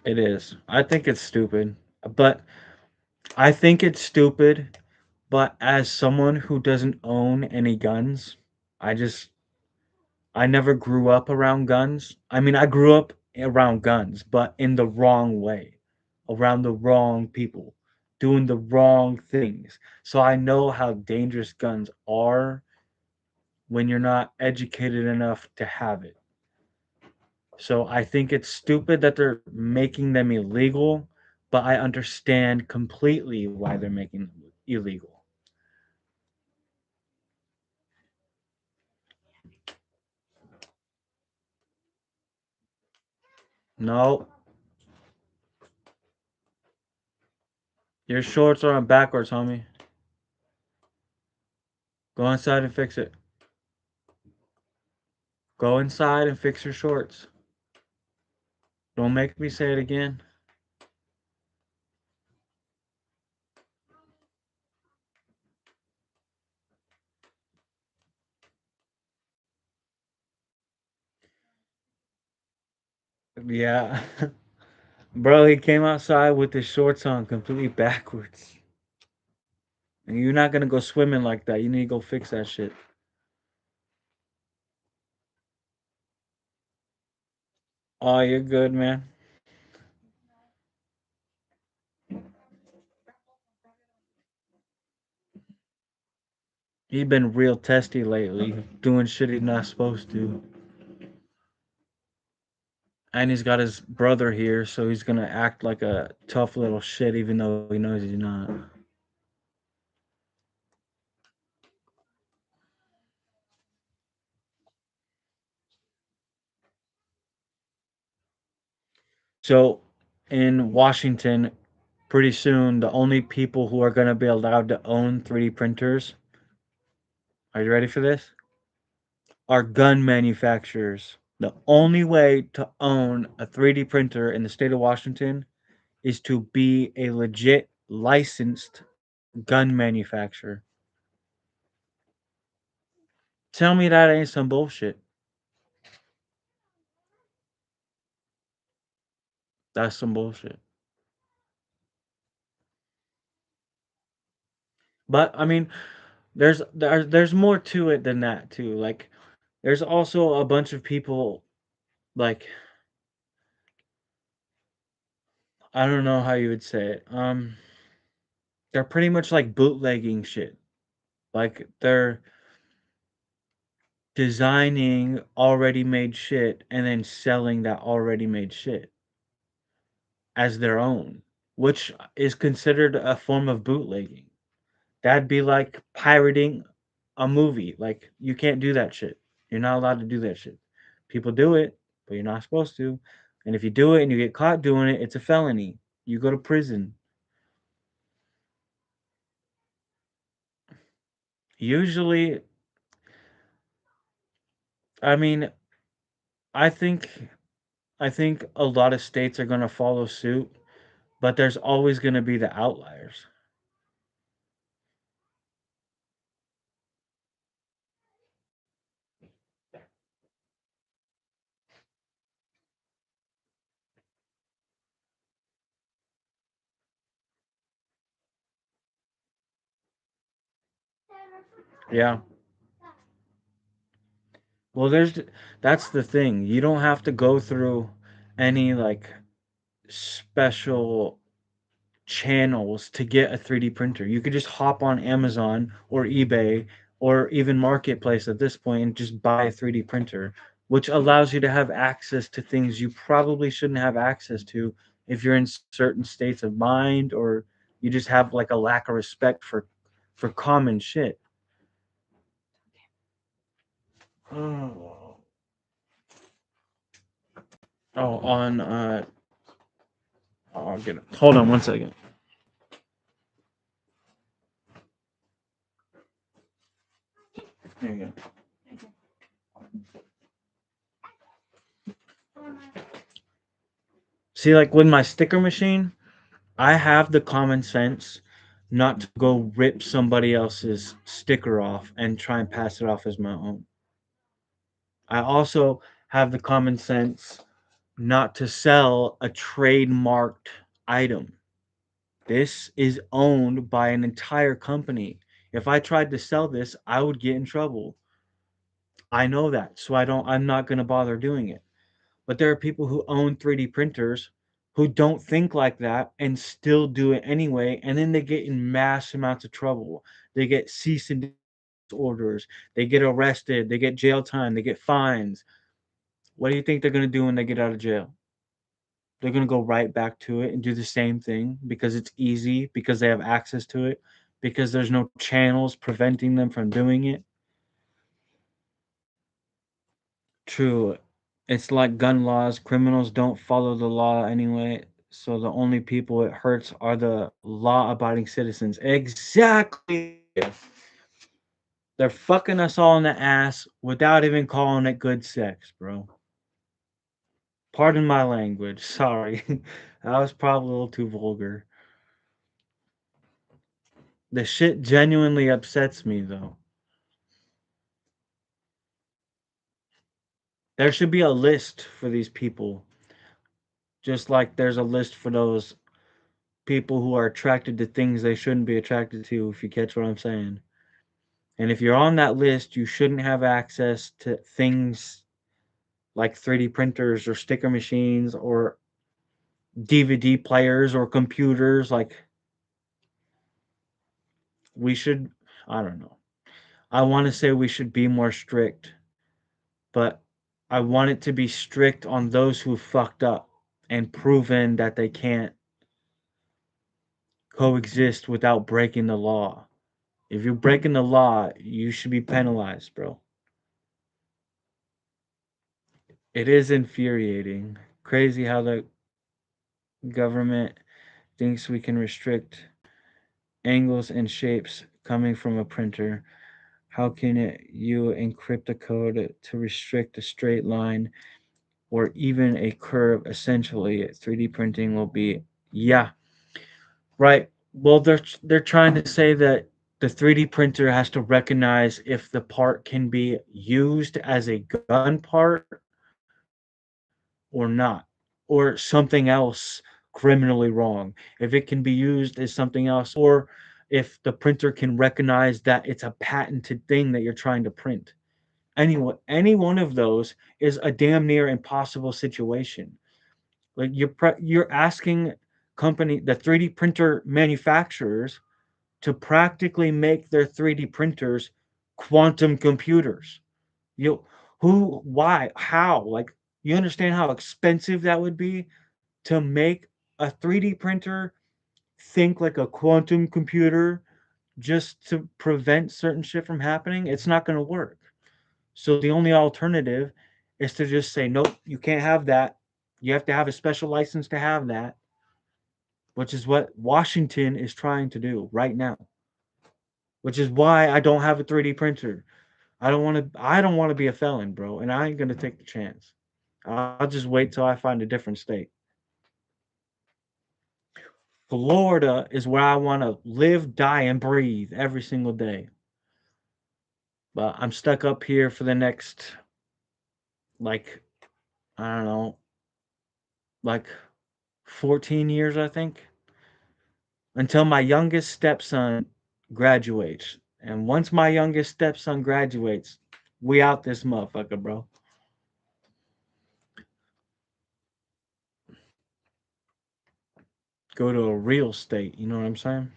It is. I think it's stupid. But I think it's stupid, but as someone who doesn't own any guns, I just I never grew up around guns. I mean, I grew up around guns, but in the wrong way, around the wrong people, doing the wrong things. So I know how dangerous guns are when you're not educated enough to have it. So I think it's stupid that they're making them illegal, but I understand completely why they're making them illegal. No, your shorts are on backwards, homie. Go inside and fix it. Go inside and fix your shorts. Don't make me say it again. Yeah. Bro, he came outside with his shorts on completely backwards. And you're not gonna go swimming like that. You need to go fix that shit. Oh, you're good, man. He's been real testy lately, doing shit he's not supposed to. And he's got his brother here, so he's gonna act like a tough little shit even though he knows he's not. So in Washington, pretty soon the only people who are gonna be allowed to own 3D printers, are you ready for this? Are gun manufacturers. The only way to own a 3D printer in the state of Washington is to be a legit licensed gun manufacturer. Tell me that ain't some bullshit. That's some bullshit. But I mean, there's more to it than that too. Like there's also a bunch of people like I don't know how you would say it. They're pretty much like bootlegging shit. Like they're designing already made shit and then selling that already made shit as their own, which is considered a form of bootlegging. That'd be like pirating a movie. Like you can't do that shit. You're not allowed to do that shit. People do it, but you're not supposed to. And if you do it and you get caught doing it, it's a felony. You go to prison. Usually, I mean, I think I think a lot of states are going to follow suit, but there's always going to be the outliers. Yeah. Well, that's the thing. You don't have to go through any like special channels to get a 3D printer. You could just hop on Amazon or eBay or even Marketplace at this point and just buy a 3D printer, which allows you to have access to things you probably shouldn't have access to if you're in certain states of mind or you just have like a lack of respect for common shit. Oh, oh on I'll get it. Hold on one second. Here you go. See, like with my sticker machine, I have the common sense not to go rip somebody else's sticker off and try and pass it off as my own. I also have the common sense not to sell a trademarked item. This is owned by an entire company. If I tried to sell this, I would get in trouble. I know that, so I'm not going to bother doing it. But there are people who own 3D printers who don't think like that and still do it anyway. And then they get in mass amounts of trouble. They get cease and desist orders. They get arrested. They get jail time. They get fines. What do you think they're going to do when they get out of jail? They're going to go right back to it and do the same thing because it's easy, because they have access to it, because there's no channels preventing them from doing it. True. It's like gun laws. Criminals don't follow the law anyway. So the only people it hurts are the law abiding citizens. Exactly. They're fucking us all in the ass without even calling it good sex, bro. Pardon my language. Sorry. That was probably a little too vulgar. The shit genuinely upsets me, though. There should be a list for these people, just like there's a list for those people who are attracted to things they shouldn't be attracted to, if you catch what I'm saying. And if you're on that list, you shouldn't have access to things like 3D printers or sticker machines or DVD players or computers. Like, we should, I don't know. I want to say we should be more strict, but I want it to be strict on those who fucked up and proven that they can't coexist without breaking the law. If you're breaking the law, you should be penalized, bro. It is infuriating. Crazy how the government thinks we can restrict angles and shapes coming from a printer. How can you encrypt a code to restrict a straight line or even a curve? Essentially, 3D printing will be, yeah, right. Well, they're trying to say that the 3D printer has to recognize if the part can be used as a gun part or not, or something else criminally wrong. If it can be used as something else, or if the printer can recognize that it's a patented thing that you're trying to print. Any one of those is a damn near impossible situation. Like you're asking the 3D printer manufacturers to practically make their 3D printers quantum computers. You why, how? Like, you understand how expensive that would be to make a 3D printer think like a quantum computer just to prevent certain shit from happening? It's not going to work. So the only alternative is to just say, nope, you can't have that. You have to have a special license to have that, which is what Washington is trying to do right now. Which is why I don't have a 3D printer. I don't want to be a felon, bro, and I ain't going to take the chance. I'll just wait till I find a different state. Florida is where I want to live, die, and breathe every single day. But I'm stuck up here for the next, like, I don't know, like 14 years, I think, until my youngest stepson graduates. And once my youngest stepson graduates, we out this motherfucker, bro. Go to a real state, you know what I'm saying?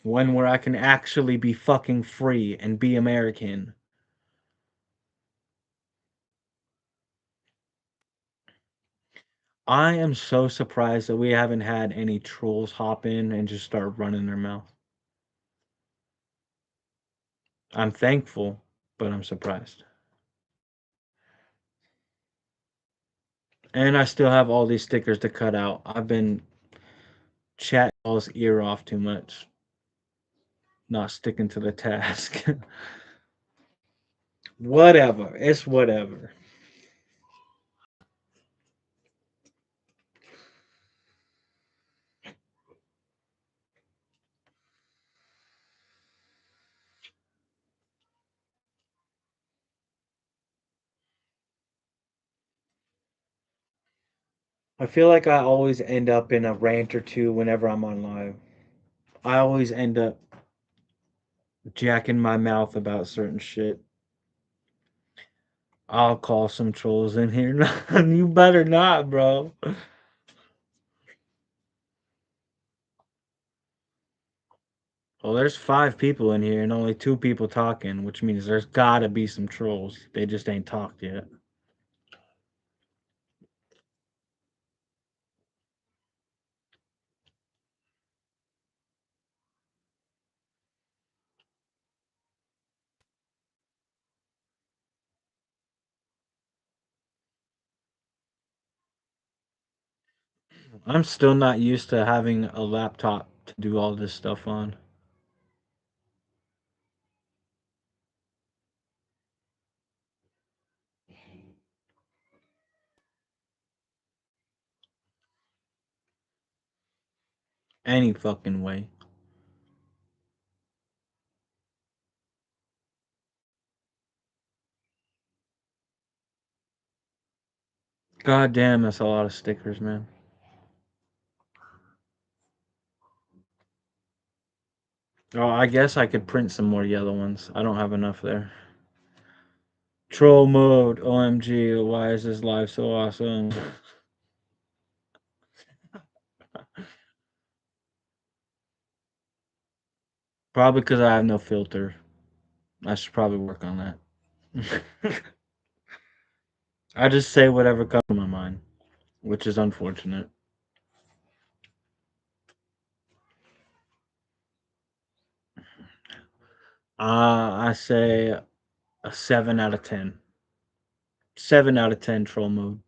One where I can actually be fucking free and be American. I am so surprised that we haven't had any trolls hop in and just start running their mouth. I'm thankful, but I'm surprised. And I still have all these stickers to cut out. I've been chatting y'all's ear off too much, not sticking to the task. Whatever. It's whatever. I feel like I always end up in a rant or two whenever I'm on live. I always end up jacking my mouth about certain shit. I'll call some trolls in here. You better not, bro. Well, there's 5 people in here and only 2 people talking, which means there's gotta be some trolls. They just ain't talked yet. I'm still not used to having a laptop to do all this stuff on. Any fucking way. God damn, that's a lot of stickers, man. Oh, I guess I could print some more yellow ones. I don't have enough there. Troll mode. OMG, why is this live so awesome? Probably because I have no filter. I should probably work on that. I just say whatever comes to my mind, which is unfortunate. I say a 7 out of 10. 7 out of 10 troll mode.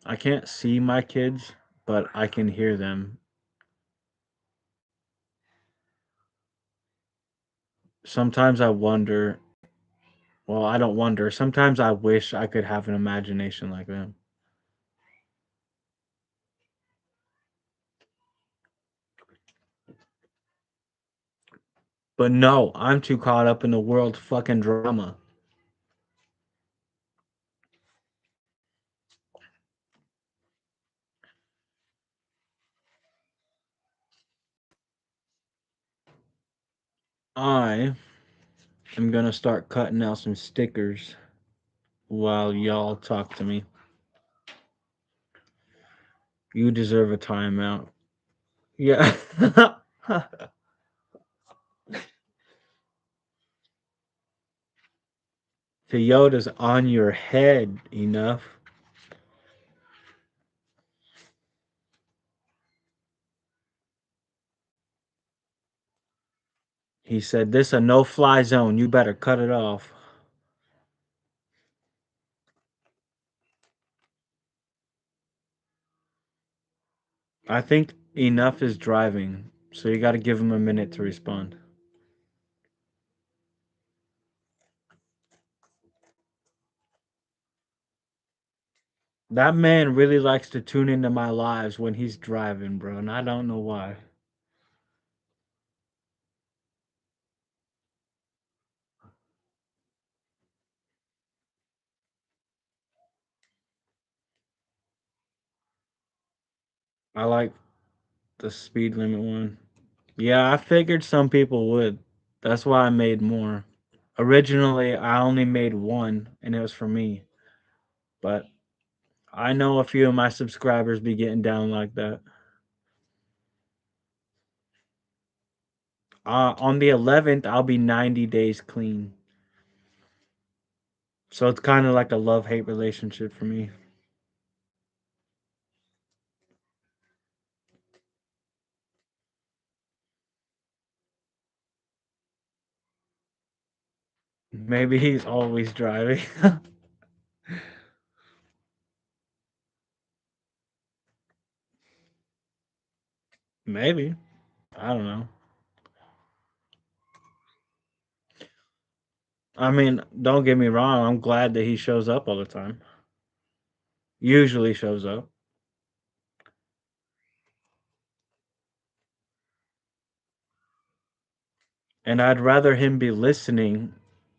I can't see my kids, but I can hear them. Sometimes I wonder, well, I don't wonder. Sometimes I wish I could have an imagination like them. But no, I'm too caught up in the world's fucking drama. I am gonna start cutting out some stickers while y'all talk to me. You deserve a timeout. Yeah. Toyota's on your head enough. He said, "This a no-fly zone. You better cut it off." I think enough is driving, so you got to give him a minute to respond. That man really likes to tune into my lives when he's driving, bro, and I don't know why. I like the speed limit one. Yeah, I figured some people would. That's why I made more. Originally, I only made one, and it was for me. But I know a few of my subscribers be getting down like that. On the 11th, I'll be 90 days clean. So it's kind of like a love hate relationship for me. Maybe he's always driving. Maybe. I don't know. I mean, don't get me wrong. I'm glad that he shows up all the time. Usually shows up. And I'd rather him be listening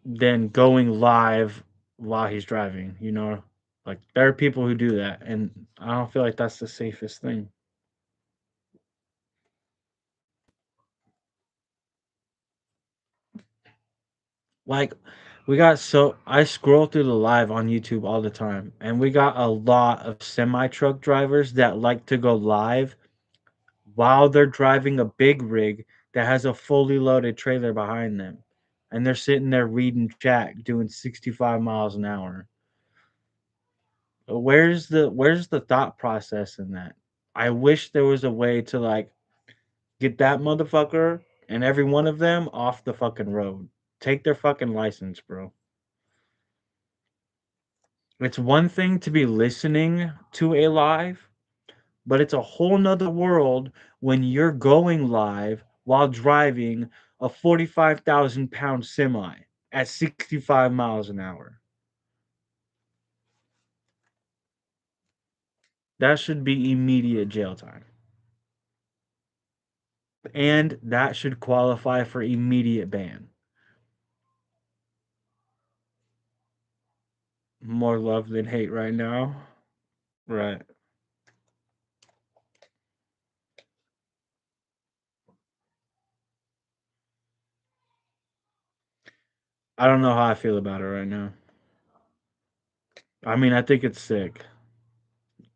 than going live while he's driving, you know? Like, there are people who do that, and I don't feel like that's the safest thing. Like we got so I scroll through the live on YouTube all the time, and we got a lot of semi truck drivers that like to go live while they're driving a big rig that has a fully loaded trailer behind them. And they're sitting there reading chat doing 65 miles an hour. Where's the thought process in that? I wish there was a way to like get that motherfucker and every one of them off the fucking road. Take their fucking license, bro. It's one thing to be listening to a live, but it's a whole nother world when you're going live while driving a 45,000 pound semi at 65 miles an hour. That should be immediate jail time. And that should qualify for immediate ban. More love than hate right now. Right. I don't know how I feel about it right now. I mean, I think it's sick.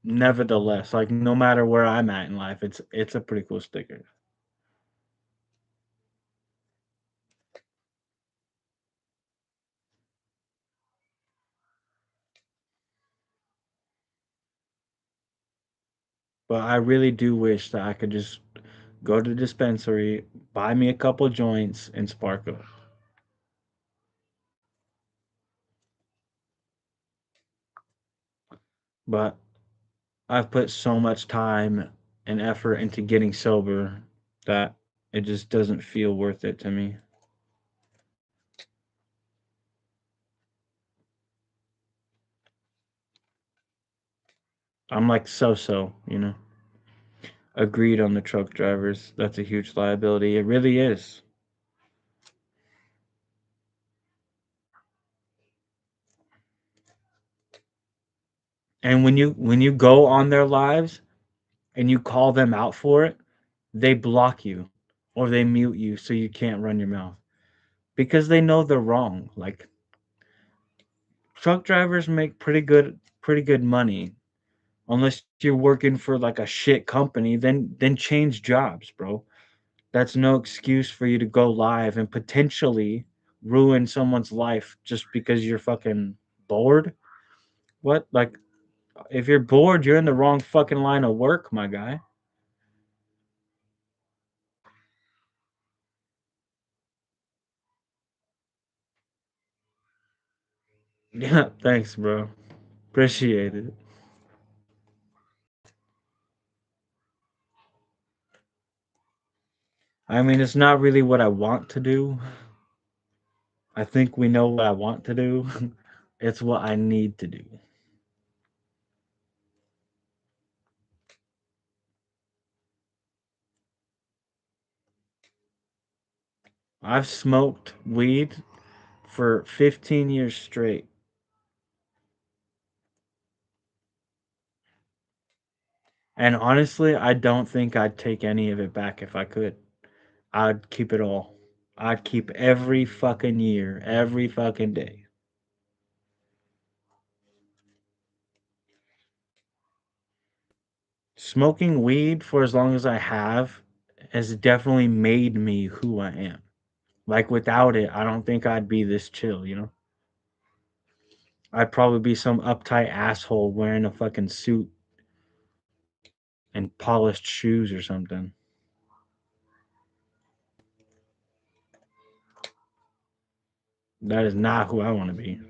Nevertheless, like no matter where I'm at in life, it's a pretty cool sticker. But I really do wish that I could just go to the dispensary, buy me a couple joints, and sparkle. But I've put so much time and effort into getting sober that it just doesn't feel worth it to me. I'm like so so, you know. Agreed on the truck drivers. That's a huge liability. It really is. And when you go on their lives and you call them out for it, they block you or they mute you so you can't run your mouth because they know they're wrong. Like truck drivers make pretty good money unless you're working for like a shit company, then change jobs, bro. That's no excuse for you to go live and potentially ruin someone's life just because you're fucking bored. What? Like if you're bored, you're in the wrong fucking line of work, my guy. Yeah, thanks, bro. Appreciate it. I mean, it's not really what I want to do. I think we know what I want to do. It's what I need to do. I've smoked weed for 15 years straight. And honestly, I don't think I'd take any of it back if I could. I'd keep it all. I'd keep every fucking year, every fucking day. Smoking weed for as long as I have has definitely made me who I am. Like without it, I don't think I'd be this chill, you know? I'd probably be some uptight asshole wearing a fucking suit and polished shoes or something. That is not who I want to be.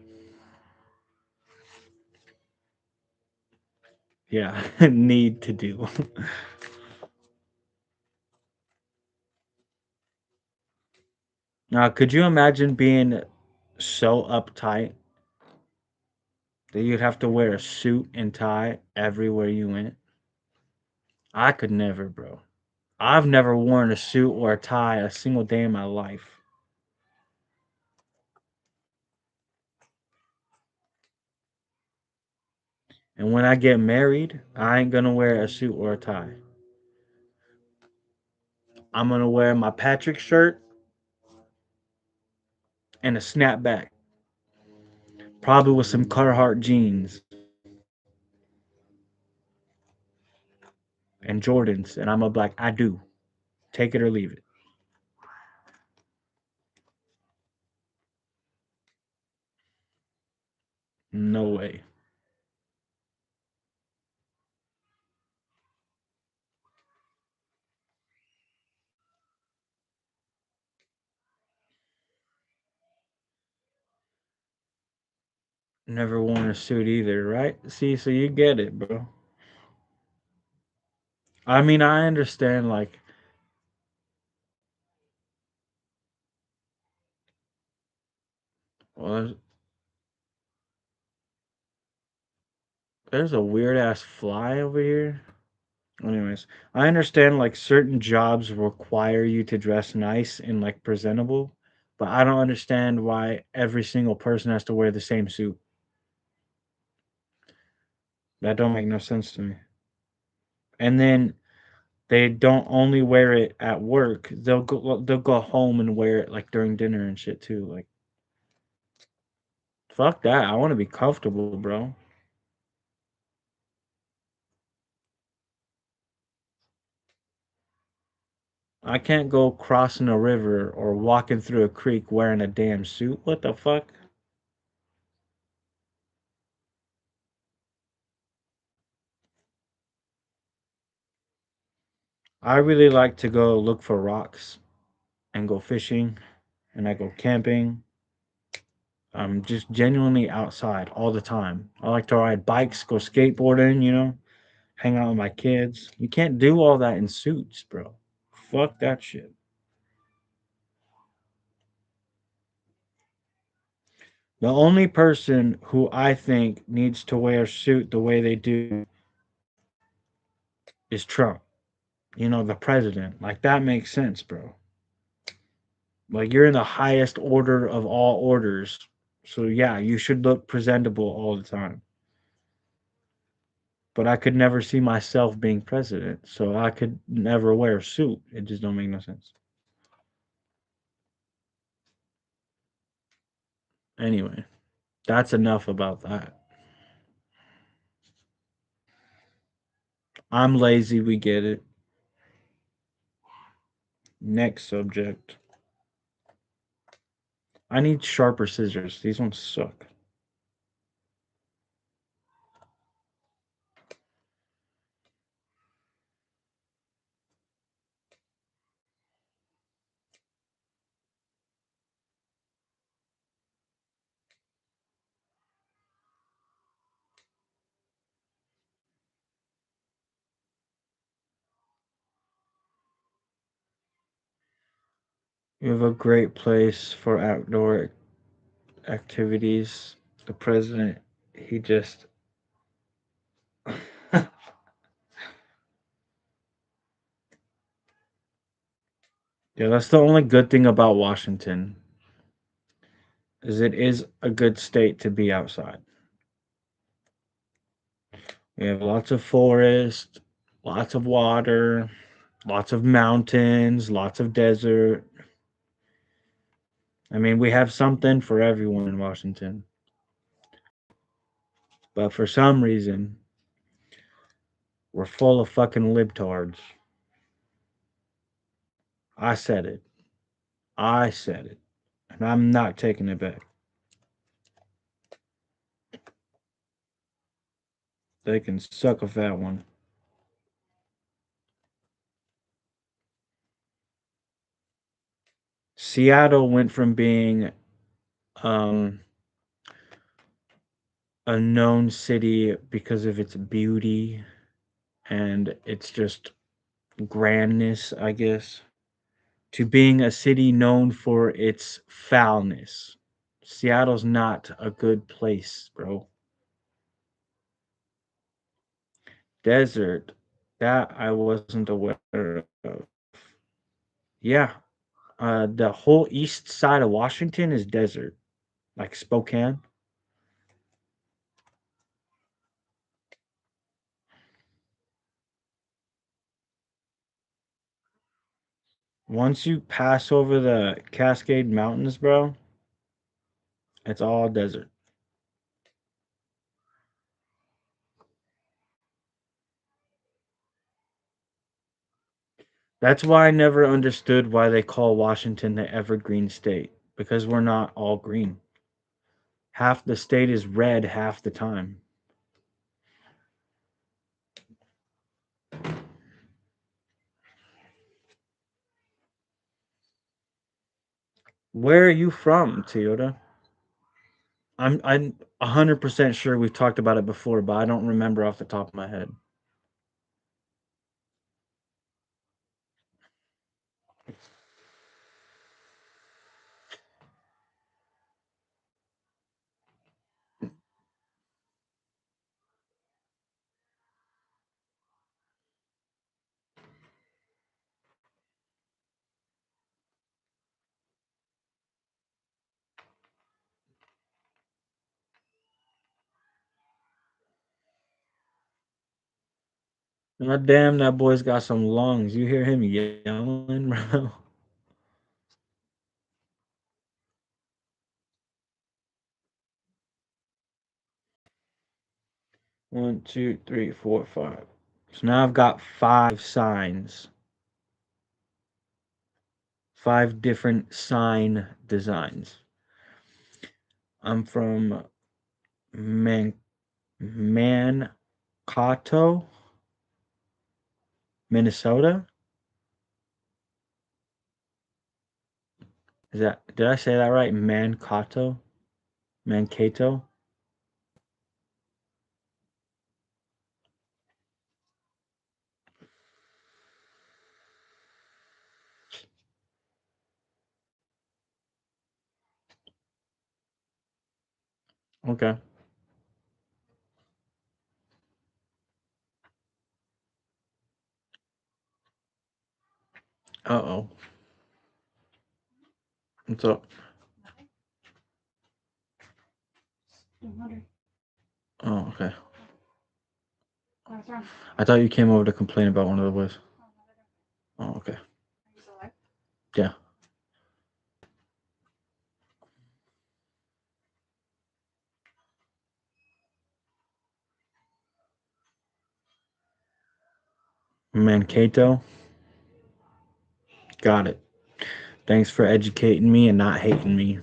Yeah, need to do. Now, could you imagine being so uptight that you'd have to wear a suit and tie everywhere you went? I could never, bro. I've never worn a suit or a tie a single day in my life. And when I get married, I ain't gonna wear a suit or a tie. I'm gonna wear my Patrick shirt and a snapback, probably with some Carhartt jeans and Jordans, and I'm gonna be like, I do. Take it or leave it. No way. Never worn a suit either, right? See, so you get it, bro. I mean, I understand, like, well, there's a weird ass fly over here. Anyways, I understand, like, certain jobs require you to dress nice and, like, presentable, but I don't understand why every single person has to wear the same suit. That don't make no sense to me. And then they don't only wear it at work; they'll go home and wear it like during dinner and shit too. Like, fuck that. I want to be comfortable, bro. I can't go crossing a river or walking through a creek wearing a damn suit. What the fuck? I really like to go look for rocks and go fishing, and I go camping. I'm just genuinely outside all the time. I like to ride bikes, go skateboarding, hang out with my kids. You can't do all that in suits, bro. Fuck that shit. The only person who I think needs to wear a suit the way they do is Trump. The president. Like, that makes sense, bro. Like, you're in the highest order of all orders. So yeah, you should look presentable all the time. But I could never see myself being president, so I could never wear a suit. It just don't make no sense. Anyway, that's enough about that. I'm lazy, we get it. Next subject. I need sharper scissors. These ones suck. You have a great place for outdoor activities. The president, he just. Yeah, that's the only good thing about Washington, is it is a good state to be outside. We have lots of forest, lots of water, lots of mountains, lots of desert. I mean, we have something for everyone in Washington. But for some reason, we're full of fucking libtards. I said it. I said it. And I'm not taking it back. They can suck a fat one. Seattle went from being um, a known city because of its beauty and its just grandness, I guess, to being a city known for its foulness. Seattle's not a good place, bro. Desert, that I wasn't aware of. Yeah, the whole east side of Washington is desert, like Spokane. Once you pass over the Cascade Mountains, bro, It's all desert. That's why I never understood why they call Washington the evergreen state, because we're not all green. Half the state is red half the time. Where are you from, Toyota? I'm 100% sure we've talked about it before, but I don't remember off the top of my head. God damn, that boy's got some lungs. You hear him yelling, bro? 1, 2, 3, 4, 5. So now I've got 5 signs, 5 different sign designs. I'm from Man Mankato, Minnesota. Is that did I say that right? Mankato, Mankato. Okay. Uh oh. What's up? Oh, okay. I thought you came over to complain about one of the boys. Oh, okay. Yeah. Mankato. Got it. Thanks for educating me and not hating me.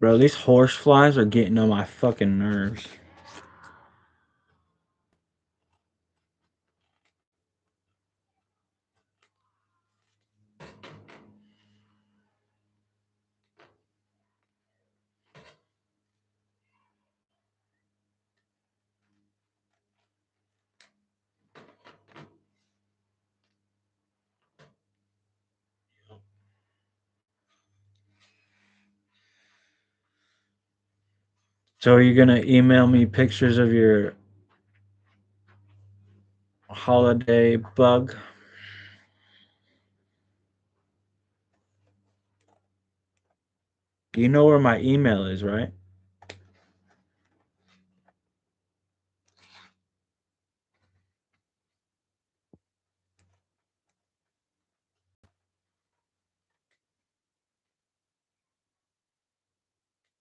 Bro, these horse flies are getting on my fucking nerves. So are you gonna email me pictures of your holiday bug? You know where my email is, right?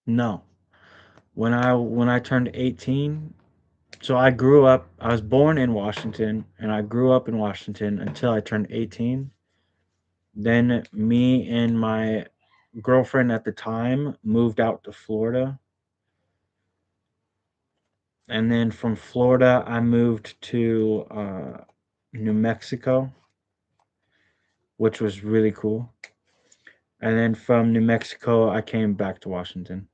No. When I turned 18, so I was born in Washington and I grew up in Washington until I turned 18. Then me and my girlfriend at the time moved out to Florida. And then from Florida, I moved to New Mexico, which was really cool. And then from New Mexico, I came back to Washington.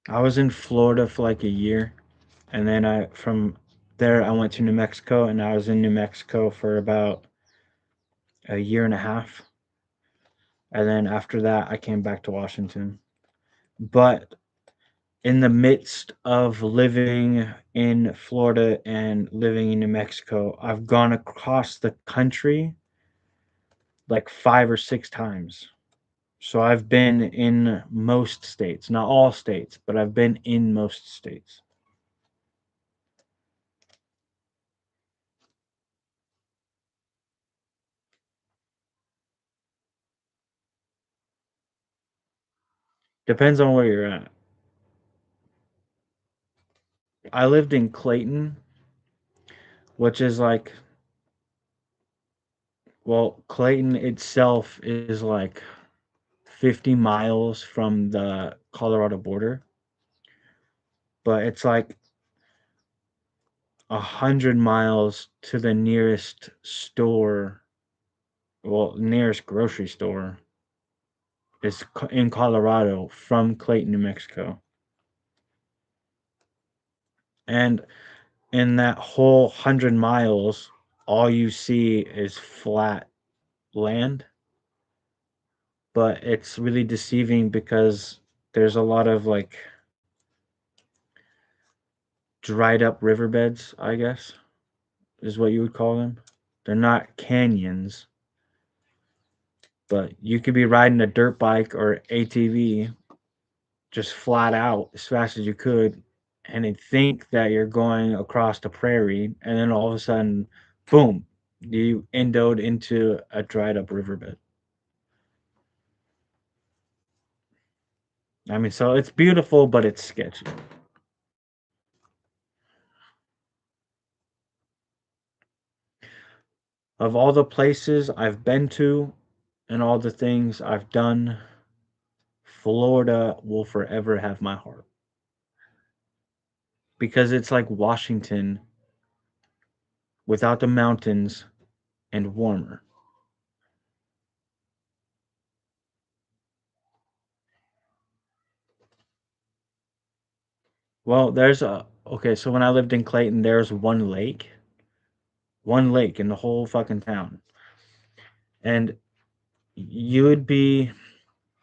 I was in Florida for like a year, and then I from there I went to New Mexico, and I was in New Mexico for about a year and a half, and then after that I came back to Washington. But in the midst of living in Florida and living in New Mexico, I've gone across the country like 5 or 6 times. So I've been in most states, not all states, but I've been in most states. Depends on where you're at. I lived in Clayton, which is like, well, Clayton itself is like 50 miles from the Colorado border, but it's like 100 miles to the nearest store, well, nearest grocery store is in Colorado from Clayton, New Mexico. And in that whole 100 miles, all you see is flat land, but it's really deceiving because there's a lot of like dried up riverbeds, I guess, is what you would call them. They're not canyons, but you could be riding a dirt bike or ATV just flat out as fast as you could and then think that you're going across the prairie and then all of a sudden, boom, you endowed into a dried up riverbed. I mean, so it's beautiful, but it's sketchy. Of all the places I've been to and all the things I've done, Florida will forever have my heart because it's like Washington without the mountains and warmer. Well, there's a okay, so when I lived in Clayton, there's one lake in the whole fucking town. And you would be,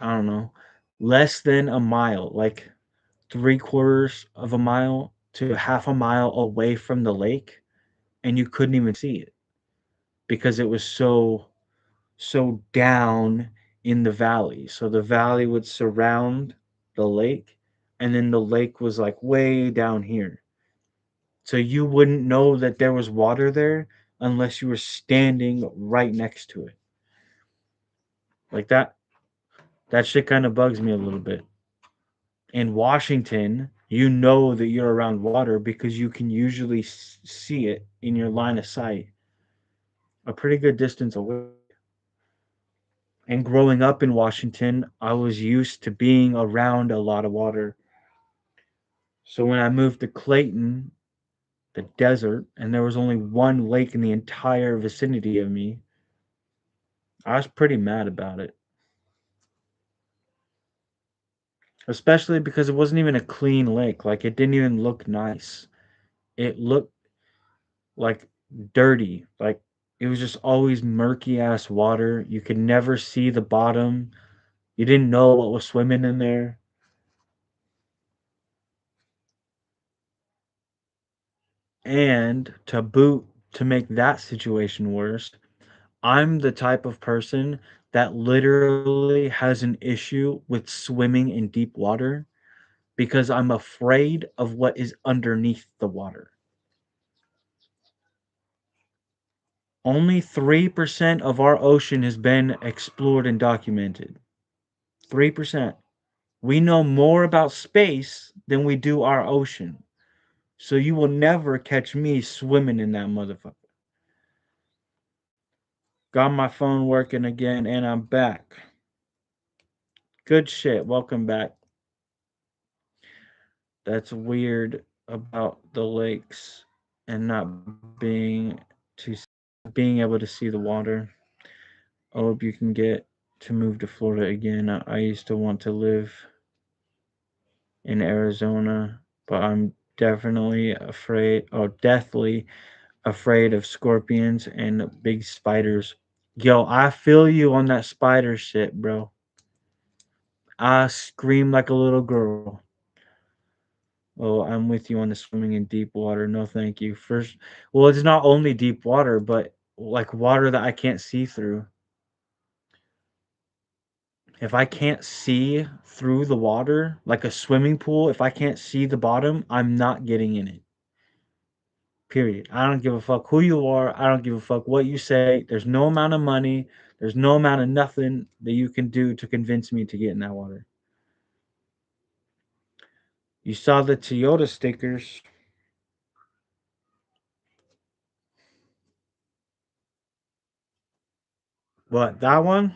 I don't know, less than a mile, like 3/4 of a mile to half a mile away from the lake, and you couldn't even see it because it was so down in the valley. So the valley would surround the lake, and then the lake was like way down here. So you wouldn't know that there was water there unless you were standing right next to it. Like that shit kind of bugs me a little bit. In Washington, you know that you're around water because you can usually see it in your line of sight a pretty good distance away. And growing up in Washington, I was used to being around a lot of water. So when I moved to Clayton, the desert, and there was only one lake in the entire vicinity of me, I was pretty mad about it. Especially because it wasn't even a clean lake. Like it didn't even look nice. It looked like dirty. Like it was just always murky ass water. You could never see the bottom. You didn't know what was swimming in there. And to boot, to make that situation worse, I'm the type of person that literally has an issue with swimming in deep water because I'm afraid of what is underneath the water. Only 3% of our ocean has been explored and documented. 3%. We know more about space than we do our ocean. So you will never catch me swimming in that motherfucker. Got my phone working again and I'm back. Good shit. Welcome back. That's weird about the lakes and not being to being able to see the water. I hope you can get to move to Florida again. I used to want to live in Arizona, but I'm definitely afraid, oh, deathly afraid of scorpions and big spiders. Yo, I feel you on that spider shit, bro. I scream like a little girl. Oh, I'm with you on the swimming in deep water. No, thank you. First, well, it's not only deep water, but like water that I can't see through. If I can't see through the water, like a swimming pool, if I can't see the bottom, I'm not getting in it. Period. I don't give a fuck who you are. I don't give a fuck what you say. There's no amount of money. There's no amount of nothing that you can do to convince me to get in that water. You saw the Toyota stickers. What, that one?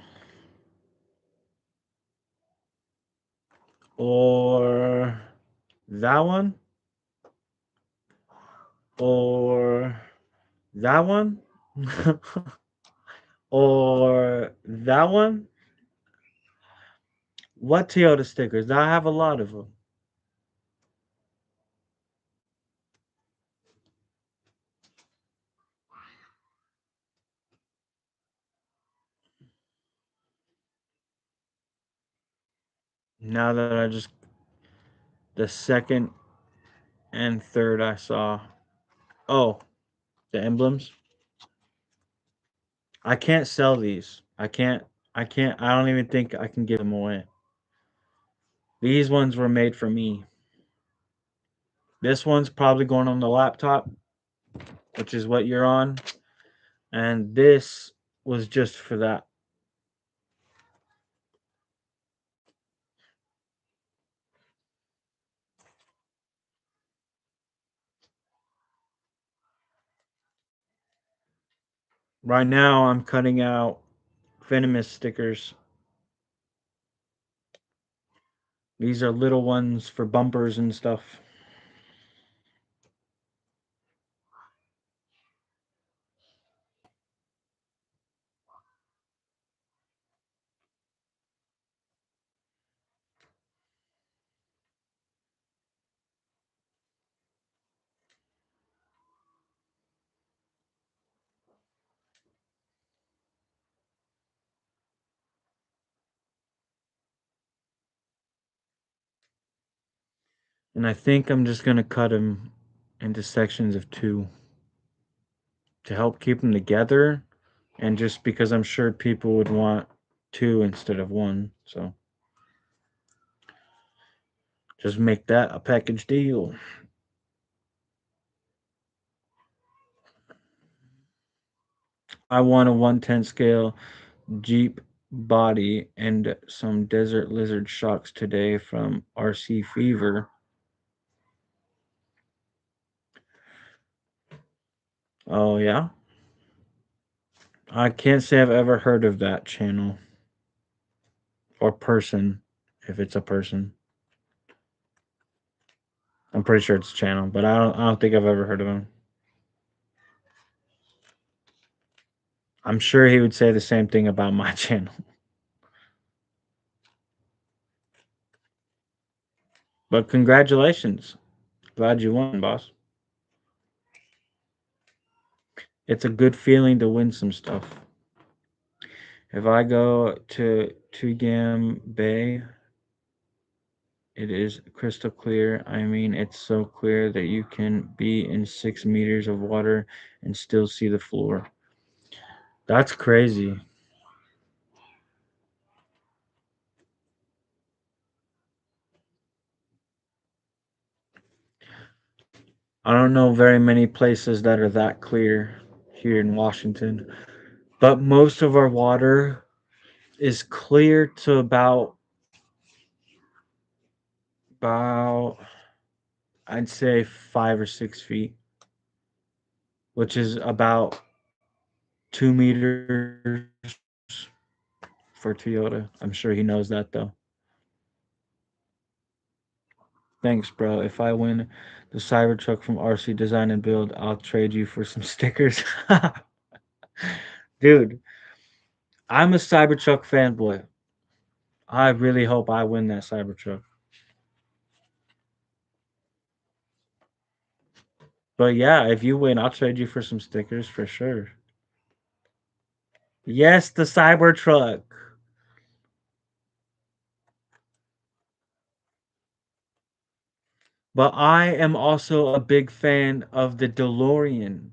Or that one? Or that one? Or that one? What Toyota stickers? I have a lot of them. Now that I just the second and third I saw. Oh, the emblems. I can't sell these. I can't. I don't even think I can give them away. These ones were made for me. This one's probably going on the laptop, which is what you're on, and this was just for that. Right now, I'm cutting out venomous stickers. These are little ones for bumpers and stuff. And I think I'm just going to cut them into sections of two to help keep them together, and just because I'm sure people would want two instead of one. So just make that a package deal. I want a 110 scale Jeep body and some desert lizard shocks today from RC Fever. Oh, yeah? I can't say I've ever heard of that channel or person, if it's a person. I'm pretty sure it's a channel, but I don't think I've ever heard of him. I'm sure he would say the same thing about my channel. But congratulations. Glad you won, boss. It's a good feeling to win some stuff. If I go to Tugam Bay, it is crystal clear. I mean, it's so clear that you can be in 6 meters of water and still see the floor. That's crazy. I don't know very many places that are that clear here in Washington, but most of our water is clear to about I'd say 5 or 6 feet, which is about 2 meters for Toyota. I'm sure he knows that though. Thanks, bro. If I win the Cybertruck from RC Design and Build, I'll trade you for some stickers. Dude, I'm a Cybertruck fanboy. I really hope I win that Cybertruck. But yeah, if you win, I'll trade you for some stickers for sure. Yes, the Cybertruck. But I am also a big fan of the DeLorean.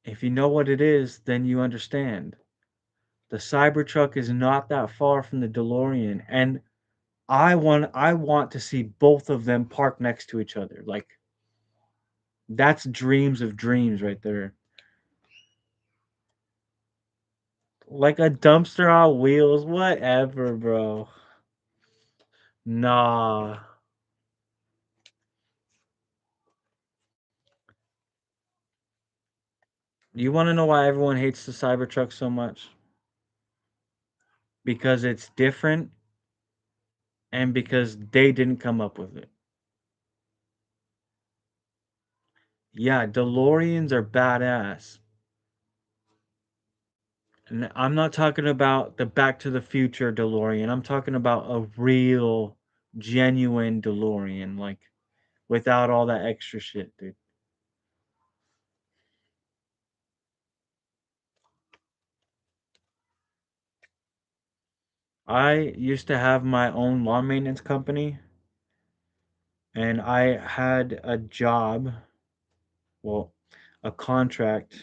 If you know what it is, then you understand. The Cybertruck is not that far from the DeLorean, and I want to see both of them parked next to each other. Like that's dreams of dreams right there. Like a dumpster on wheels, whatever, bro. Nah. You want to know why everyone hates the Cybertruck so much? Because it's different and because they didn't come up with it. Yeah, DeLoreans are badass. And I'm not talking about the Back to the Future DeLorean. I'm talking about a real, genuine DeLorean, like without all that extra shit, dude. I used to have my own lawn maintenance company, and I had a job, well, a contract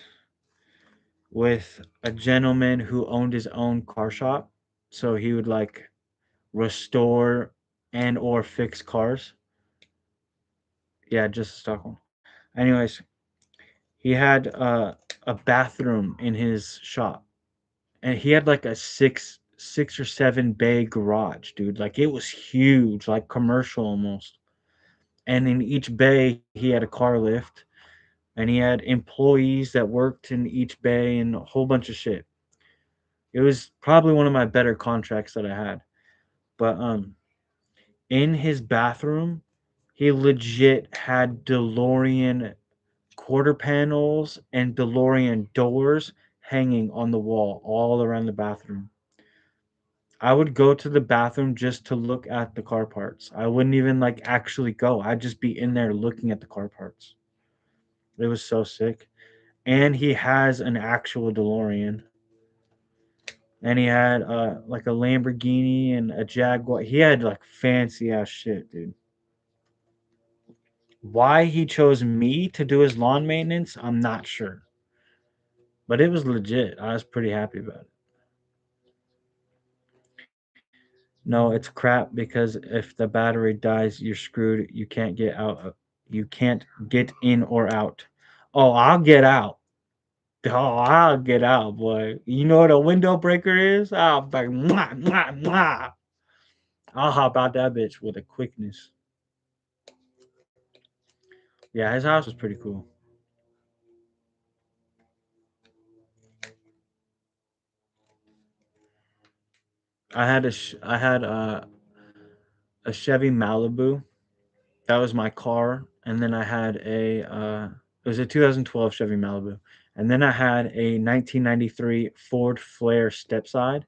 with a gentleman who owned his own car shop. So he would like restore and or fix cars. Yeah, just Stockholm. Anyways, he had a bathroom in his shop, and he had like a six or seven bay garage, dude. Like it was huge, like commercial almost. And in each bay, he had a car lift, and he had employees that worked in each bay and a whole bunch of shit. It was probably one of my better contracts that I had. But in his bathroom, he legit had DeLorean quarter panels and DeLorean doors hanging on the wall all around the bathroom. I would go to the bathroom just to look at the car parts. I wouldn't even like actually go. I'd just be in there looking at the car parts. It was so sick. And he has an actual DeLorean. And he had like a Lamborghini and a Jaguar. He had like fancy ass shit, dude. Why he chose me to do his lawn maintenance, I'm not sure. But it was legit. I was pretty happy about it. No, it's crap because if the battery dies, you're screwed. You can't get out. You can't get in or out. Oh, I'll get out. Oh, I'll get out, boy. You know what a window breaker is? I'll be like, mwah, mwah, mwah. I'll hop out that bitch with a quickness. Yeah, his house was pretty cool. I had a Chevy Malibu. That was my car, and then I had a it was a 2012 Chevy Malibu, and then I had a 1993 Ford Flare stepside,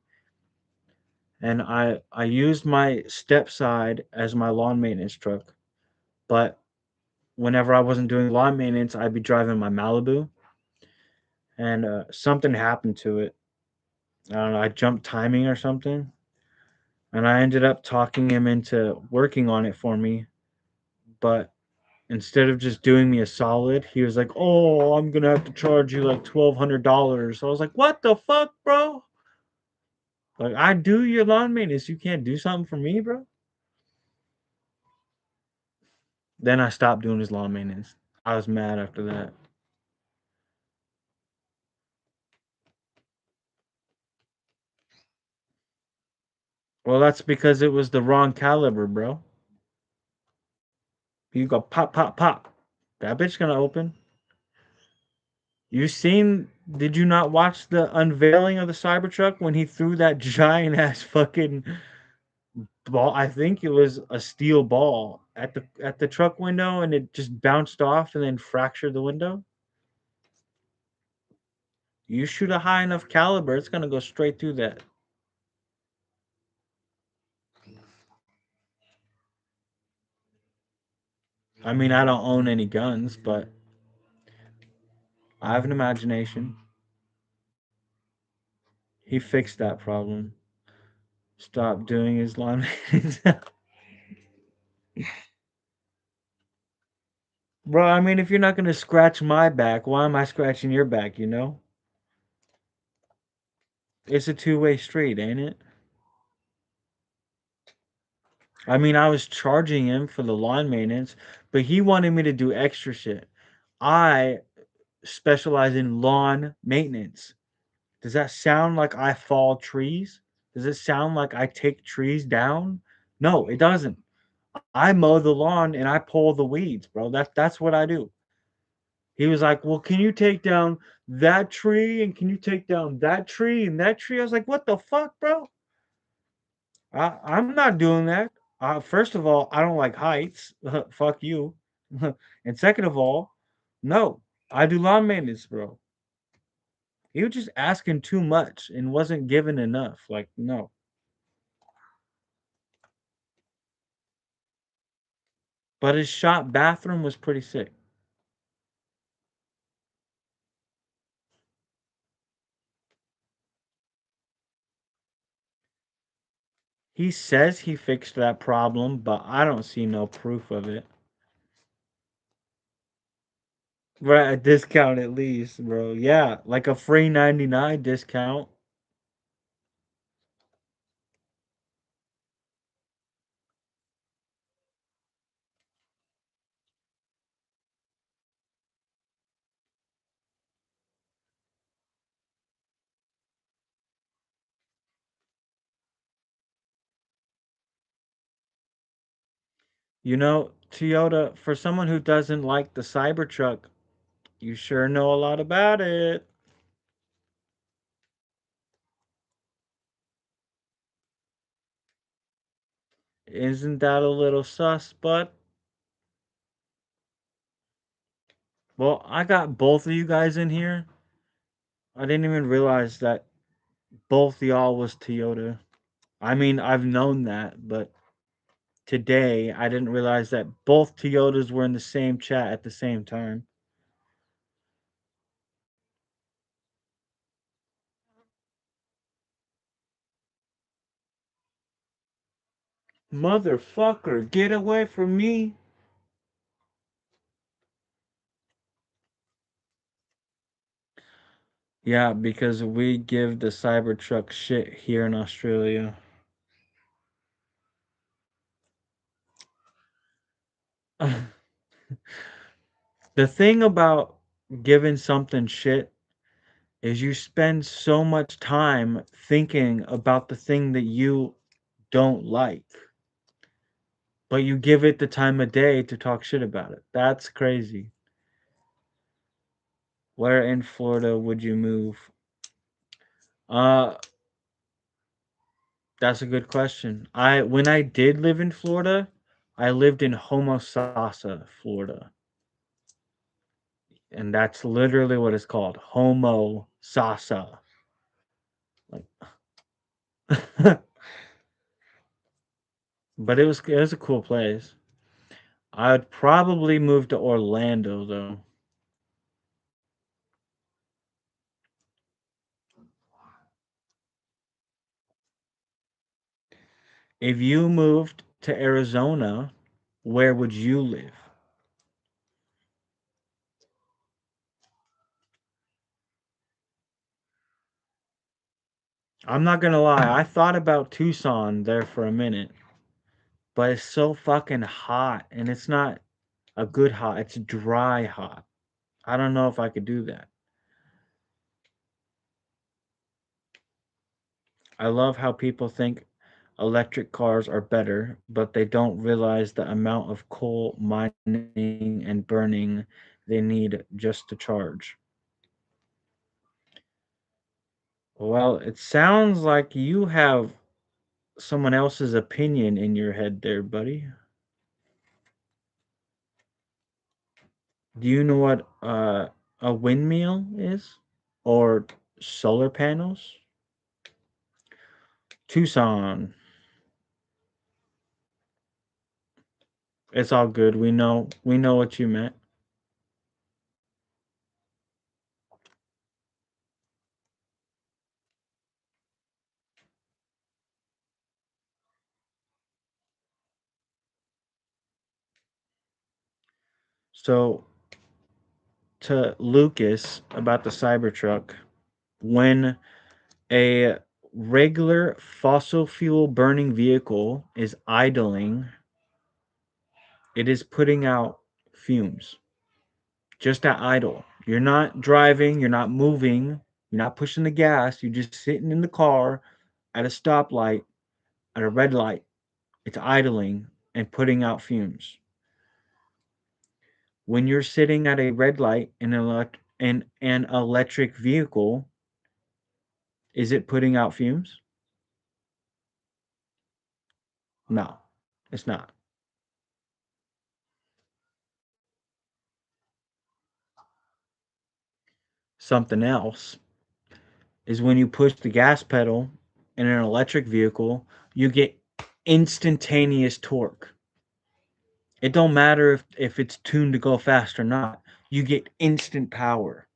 and I used my stepside as my lawn maintenance truck, but whenever I wasn't doing lawn maintenance, I'd be driving my Malibu, and something happened to it. I don't know, I jumped timing or something, and I ended up talking him into working on it for me, but instead of just doing me a solid, he was like, "Oh, I'm gonna have to charge you like $1,200." I was like, "What the fuck, bro? Like, I do your lawn maintenance. You can't do something for me, bro." Then I stopped doing his lawn maintenance. I was mad after that. Well, that's because it was the wrong caliber, bro. You go pop, pop, pop. That bitch gonna open. You seen? Did you not watch the unveiling of the Cybertruck when he threw that giant ass fucking ball? I think it was a steel ball at the truck window, and it just bounced off and then fractured the window. You shoot a high enough caliber, it's gonna go straight through that. I mean, I don't own any guns, but I have an imagination. He fixed that problem. Stop doing his lawn maintenance. Bro, I mean, if you're not gonna scratch my back, why am I scratching your back, you know? It's a two-way street, ain't it? I mean, I was charging him for the lawn maintenance, but he wanted me to do extra shit. I specialize in lawn maintenance. Does that sound like I fall trees? Does it sound like I take trees down? No, it doesn't. I mow the lawn and I pull the weeds, bro. That's what I do. He was like, "Well, can you take down that tree and can you take down that tree and that tree?" I was like, "What the fuck, bro? I'm not doing that. First of all, I don't like heights. Fuck you. And second of all, no, I do lawn maintenance, bro." He was just asking too much and wasn't given enough. Like, no. But his shop bathroom was pretty sick. He says he fixed that problem, but I don't see no proof of it. Right, a discount at least, bro. Yeah, like a free 99 discount. Toyota, for someone who doesn't like the Cybertruck, you sure know a lot about it. Isn't that a little sus, bud? Well, I got both of you guys in here. I didn't even realize that both y'all was Toyota. I mean, I've known that, but today I didn't realize that both Toyotas were in the same chat at the same time. Motherfucker, get away from me. Yeah, because we give the Cybertruck shit here in Australia. The thing about giving something shit is you spend so much time thinking about the thing that you don't like, but you give it the time of day to talk shit about it. That's crazy. Where in Florida would you move? Uh, that's a good question. I when I did live in Florida, I lived in Homosassa, Florida. And that's literally what it's called. Homosassa. Like but it was a cool place. I'd probably move to Orlando though. If you moved to Arizona, where would you live? I'm not gonna lie, I thought about Tucson there for a minute, but it's so fucking hot and it's not a good hot, it's dry hot. I don't know if I could do that. I love how people think electric cars are better, but they don't realize the amount of coal mining and burning they need just to charge. Well, it sounds like you have someone else's opinion in your head there, buddy. Do you know what a windmill is? Or solar panels? Tucson. It's all good. We know what you meant. So to Lucas about the Cybertruck, when A regular fossil fuel burning vehicle is idling, it is putting out fumes just at idle. You're not driving, you're not moving, you're not pushing the gas, you're just sitting in the car at a stoplight, at a red light. It's idling and putting out fumes. When you're sitting at a red light in an electric vehicle, is it putting out fumes? No, it's not. Something else is when you push the gas pedal in an electric vehicle, you get instantaneous torque. It don't matter if it's tuned to go fast or not. You get instant power.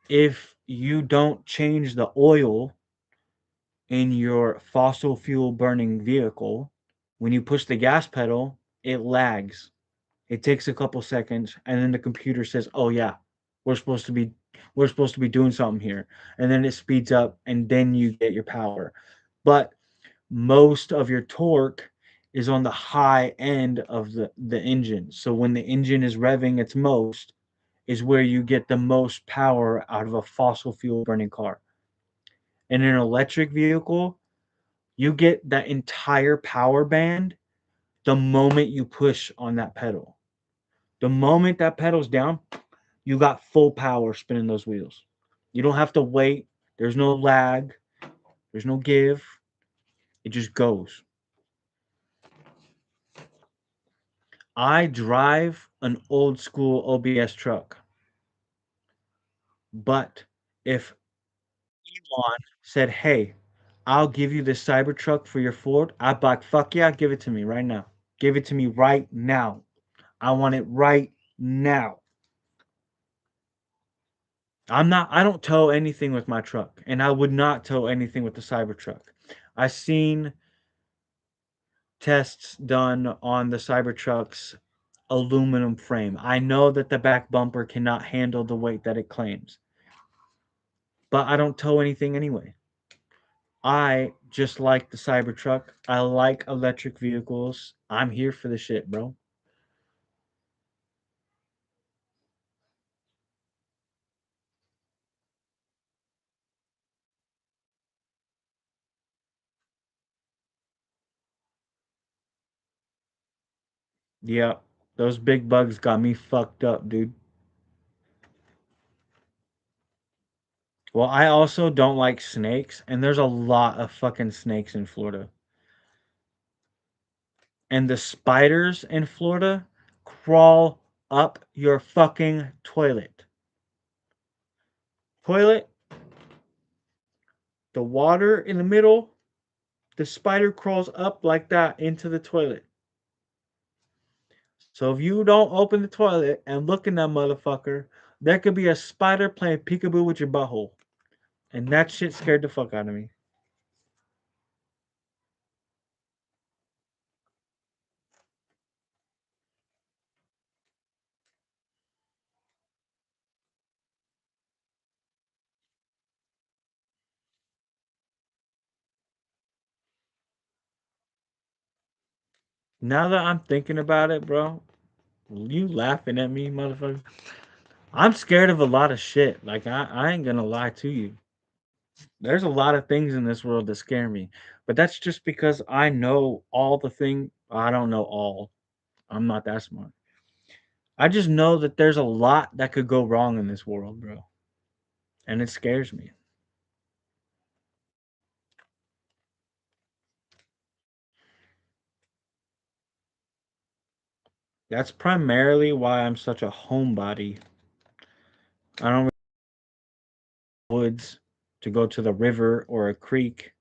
If you don't change the oil in your fossil fuel burning vehicle, when you push the gas pedal, it lags. It takes a couple seconds and then the computer says, "Oh yeah, we're supposed to be we're supposed to be doing something here." And then it speeds up and then you get your power. But most of your torque is on the high end of the engine. So when the engine is revving its most is where you get the most power out of a fossil fuel burning car. In an electric vehicle, you get that entire power band the moment you push on that pedal. The moment that pedal's down, you got full power spinning those wheels. You don't have to wait. There's no lag. There's no give. It just goes. I drive an old school OBS truck, but if Elon said, "Hey, I'll give you this Cybertruck for your Ford," I'd be like, "Fuck yeah, give it to me right now. Give it to me right now. I want it right now." I don't tow anything with my truck, and I would not tow anything with the Cybertruck. I seen tests done on the Cybertruck's aluminum frame. I know that the back bumper cannot handle the weight that it claims, but I don't tow anything anyway. I just like the Cybertruck. I like electric vehicles. I'm here for the shit, bro. Yeah, those big bugs got me fucked up, dude. Well, I also don't like snakes, and there's a lot of fucking snakes in Florida. And the spiders in Florida crawl up your fucking toilet. Toilet, the water in the middle, the spider crawls up like that into the toilet. So if you don't open the toilet and look in that motherfucker, there could be a spider playing peekaboo with your butthole. And that shit scared the fuck out of me. Now that I'm thinking about it, bro, you laughing at me, motherfucker. I'm scared of a lot of shit. Like I ain't gonna lie to you. There's a lot of things in this world that scare me. But that's just because I know all the thing I don't know all. I'm not that smart. I just know that there's a lot that could go wrong in this world, bro. And it scares me. That's primarily why I'm such a homebody. I don't really woods to go to the river or a creek.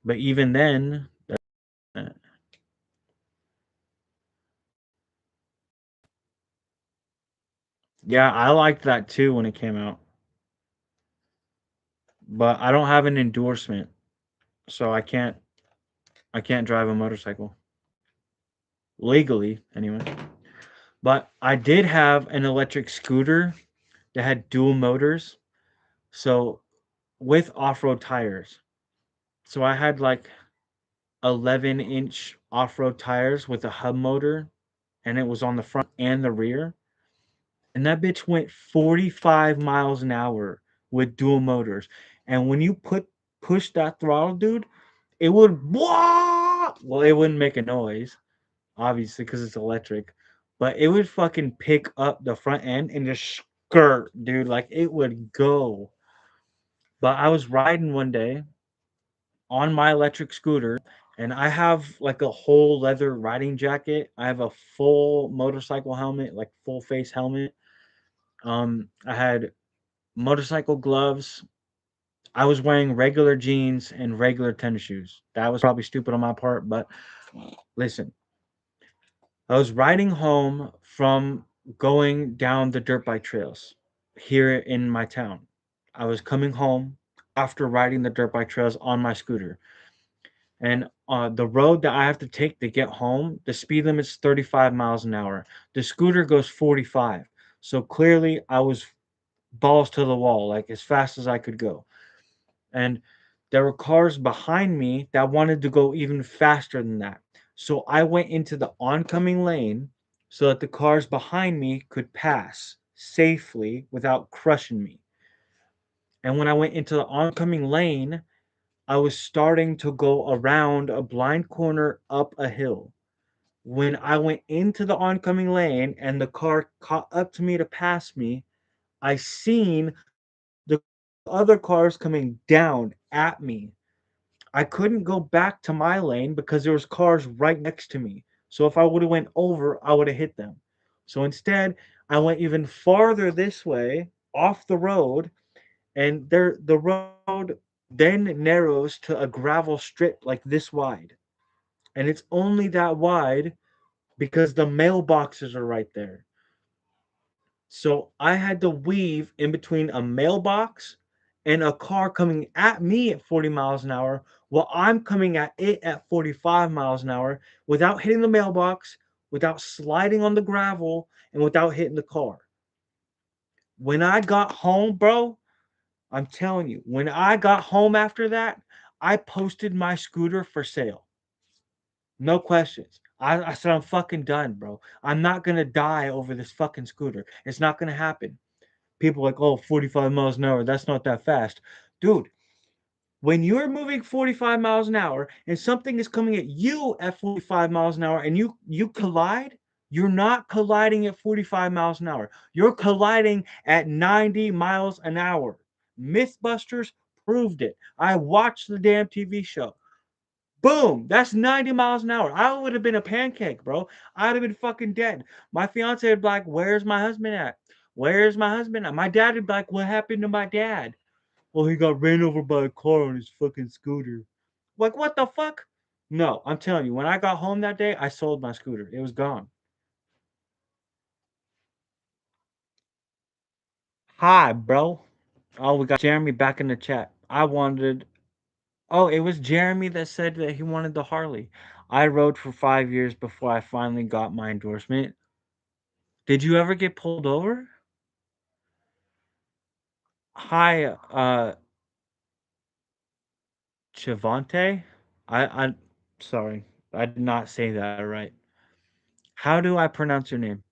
But even then, uh, yeah, I liked that too when it came out. But I don't have an endorsement, so I can't drive a motorcycle legally anyway. But I did have an electric scooter that had dual motors. So with off-road tires. So I had like 11-inch off-road tires with a hub motor, and it was on the front and the rear. And that bitch went 45 miles an hour with dual motors. And when you push that throttle, dude, it would well, it wouldn't make a noise, obviously, because it's electric, but it would fucking pick up the front end and just skirt, dude. Like it would go. But I was riding one day on my electric scooter, and I have like a whole leather riding jacket. I have a full motorcycle helmet, like full face helmet. I had motorcycle gloves. I was wearing regular jeans and regular tennis shoes. That was probably stupid on my part, but listen, I was riding home from going down the dirt bike trails here in my town. I was coming home after riding the dirt bike trails on my scooter. And the road that I have to take to get home, the speed limit's 35 miles an hour. The scooter goes 45. So clearly, I was balls to the wall, like as fast as I could go. And there were cars behind me that wanted to go even faster than that. So I went into the oncoming lane so that the cars behind me could pass safely without crushing me. And when I went into the oncoming lane, I was starting to go around a blind corner up a hill. When I went into the oncoming lane and the car caught up to me to pass me, I seen the other cars coming down at me. I couldn't go back to my lane because there was cars right next to me. So if I would have went over, I would have hit them. So instead, I went even farther this way off the road, and the road then narrows to a gravel strip like this wide. And it's only that wide because the mailboxes are right there. So I had to weave in between a mailbox and a car coming at me at 40 miles an hour while I'm coming at it at 45 miles an hour without hitting the mailbox, without sliding on the gravel, and without hitting the car. When I got home, bro, I'm telling you, when I got home after that, I posted my scooter for sale. No questions. I said, I'm fucking done, bro. I'm not going to die over this fucking scooter. It's not going to happen. People are like, oh, 45 miles an hour, that's not that fast. Dude, when you're moving 45 miles an hour and something is coming at you at 45 miles an hour and you collide, you're not colliding at 45 miles an hour. You're colliding at 90 miles an hour. Mythbusters proved it. I watched the damn TV show. Boom, that's 90 miles an hour. I would have been a pancake, bro. I'd have been fucking dead. My fiance would be like, where's my husband at? Where's my husband at? My dad would be like, what happened to my dad? Well, he got ran over by a car on his fucking scooter. Like, what the fuck? No, I'm telling you, when I got home that day, I sold my scooter. It was gone. Hi, bro. Oh, we got Jeremy back in the chat. I wanted. Oh, it was Jeremy that said that he wanted the Harley. I rode for 5 years before I finally got my endorsement. Did you ever get pulled over? Hi, Chivante. I, sorry, I did not say that right. How do I pronounce your name?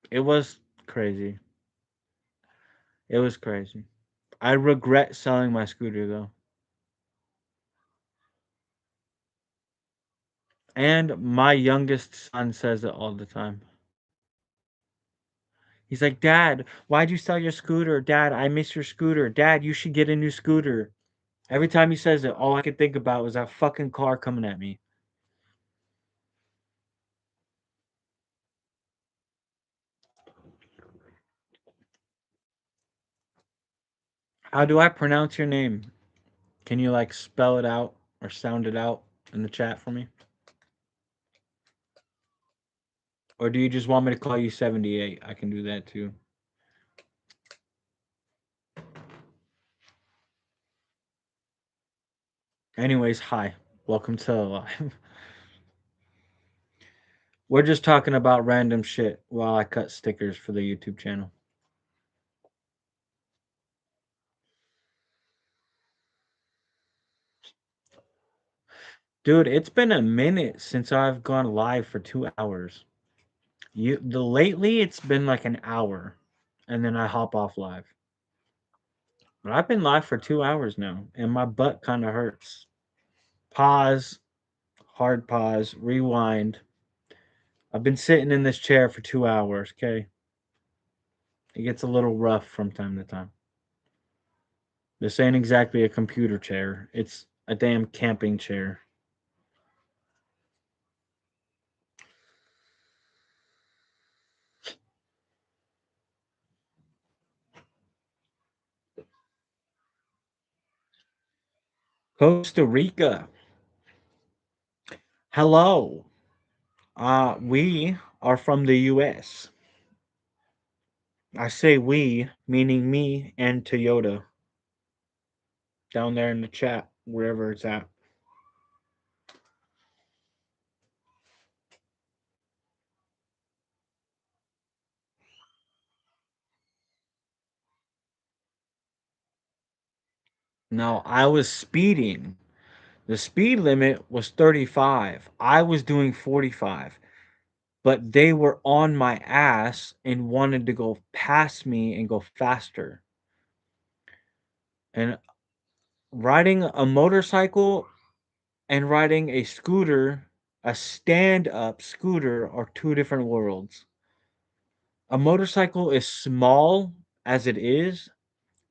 It was crazy. It was crazy. I regret selling my scooter though. And my youngest son says it all the time. He's like, Dad, why'd you sell your scooter? Dad, I miss your scooter. Dad, you should get a new scooter. Every time he says it, all I could think about was that fucking car coming at me. How do I pronounce your name? Can you like spell it out or sound it out in the chat for me? Or do you just want me to call you 78? I can do that too. Anyways, hi. Welcome to the live. We're just talking about random shit while I cut stickers for the YouTube channel. Dude, it's been a minute since I've gone live for 2 hours. Lately it's been like an hour, and then I hop off live. But I've been live for 2 hours now, and my butt kind of hurts. Pause, hard pause, rewind. I've been sitting in this chair for 2 hours. Okay, it gets a little rough from time to time. This ain't exactly a computer chair. It's a damn camping chair. Costa Rica. Hello. We are from the US. I say we, meaning me and Toyota, down there in the chat, wherever it's at. Now, I was speeding. The speed limit was 35. I was doing 45, but they were on my ass and wanted to go past me and go faster. And riding a motorcycle and riding a scooter, a stand up scooter, are two different worlds. A motorcycle is small as it is,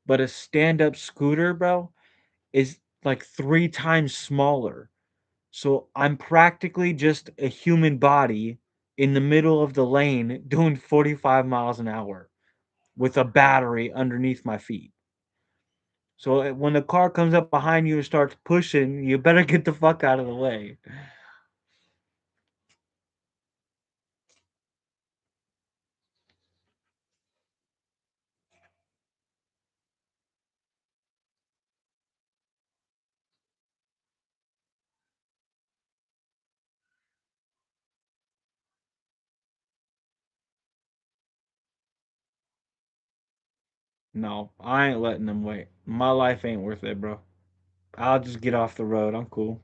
but a stand up scooter, bro, is like 3 times smaller. So I'm practically just a human body in the middle of the lane doing 45 miles an hour with a battery underneath my feet. So when the car comes up behind you and starts pushing, you better get the fuck out of the way. No, I ain't letting them wait. My life ain't worth it, bro. I'll just get off the road. I'm cool.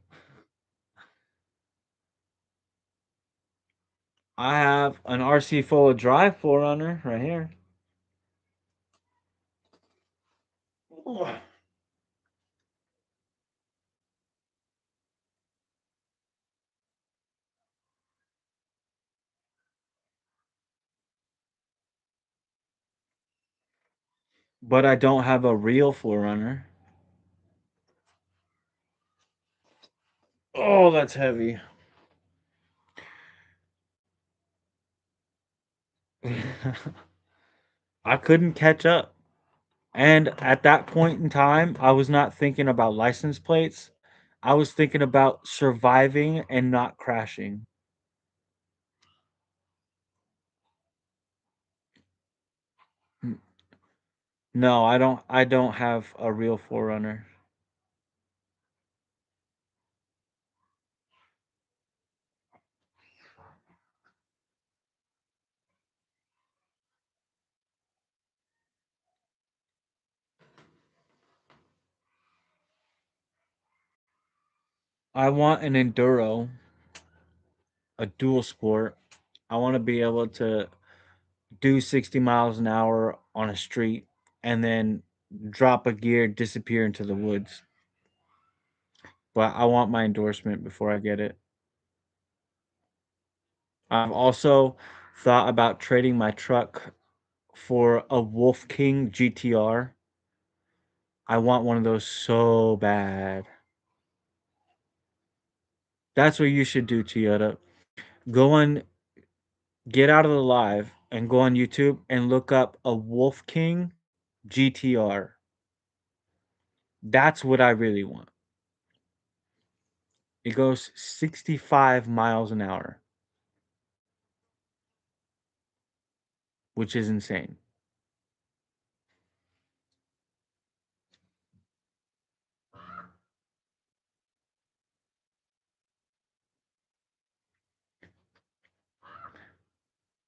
I have an RC full of drive 4Runner right here. But I don't have a real 4Runner. Oh, that's heavy. I couldn't catch up. And at that point in time, I was not thinking about license plates. I was thinking about surviving and not crashing. No, I don't have a real 4Runner. I want an enduro, a dual sport. I want to be able to do 60 miles an hour on a street and then drop a gear, disappear into the woods. But I want my endorsement before I get it. I've also thought about trading my truck for a Wolf King GTR. I want one of those so bad. That's what you should do, Toyota. Go on, get out of the live and go on YouTube and look up a Wolf King GTR. That's what I really want. It goes 65 miles an hour, which is insane.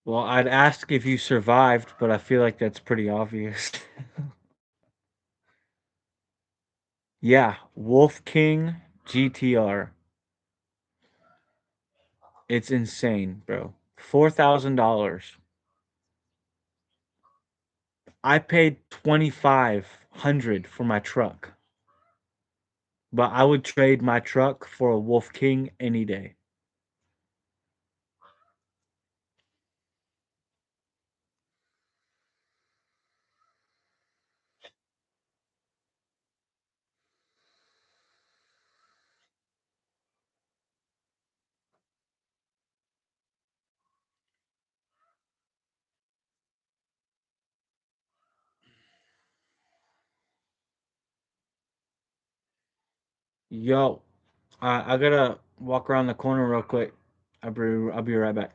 Well, I'd ask if you survived, but I feel like that's pretty obvious. Yeah, Wolf King GTR. It's insane, bro. $4,000. I paid 2,500 for my truck, but I would trade my truck for a Wolf King any day. Yo, I gotta walk around the corner real quick. I'll be right back.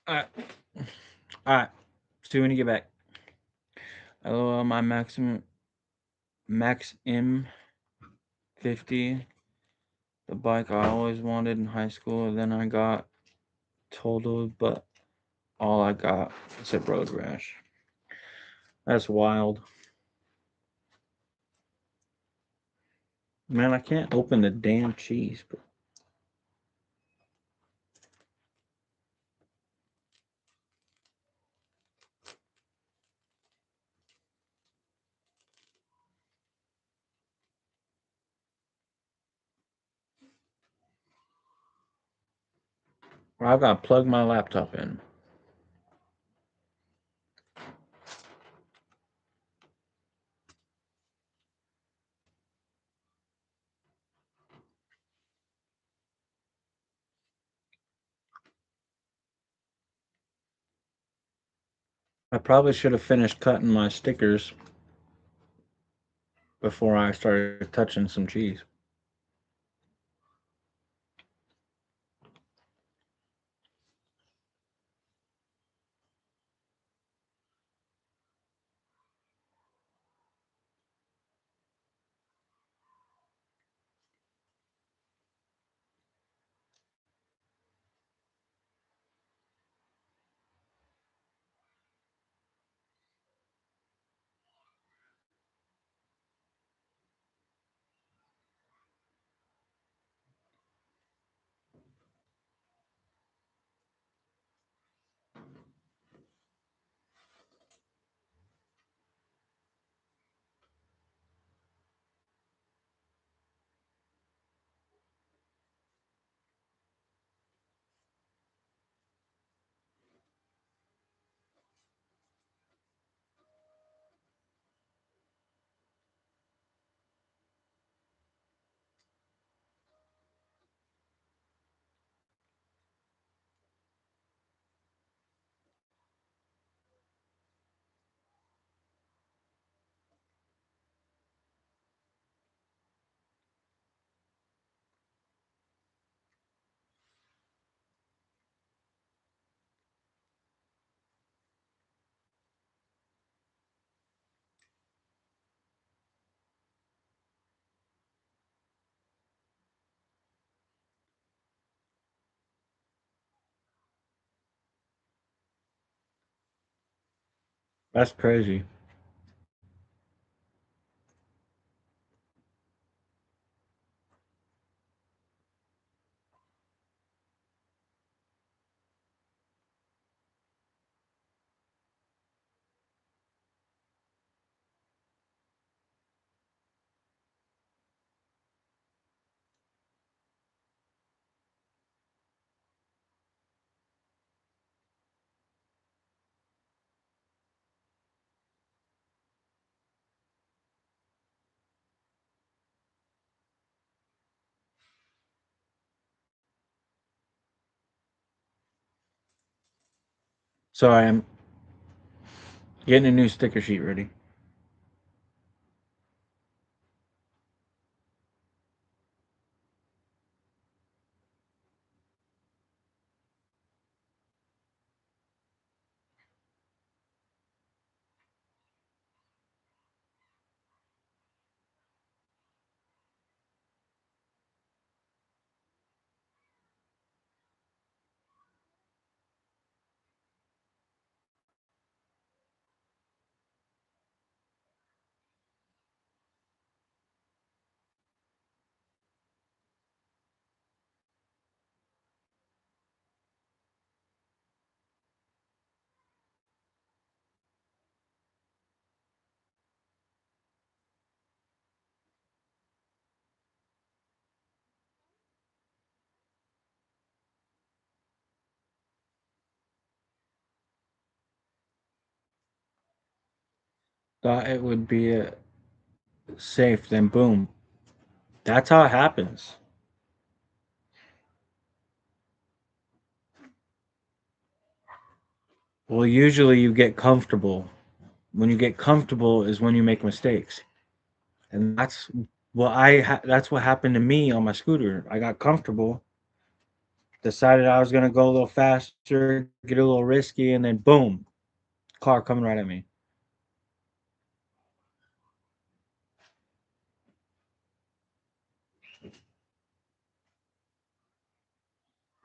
All right, all right. See you when you get back. LOL, my Max M50, the bike I always wanted in high school. And then I got totaled, but all I got was a road rash. That's wild. Man, I can't open the damn cheese. But I've got to plug my laptop in. I probably should have finished cutting my stickers before I started touching some cheese. That's crazy. So I am getting a new sticker sheet ready. Thought it would be safe, then boom. That's how it happens. Well, usually you get comfortable. When you get comfortable is when you make mistakes, and that's what happened to me on my scooter. I got comfortable, decided I was gonna go a little faster, get a little risky, and then boom, car coming right at me.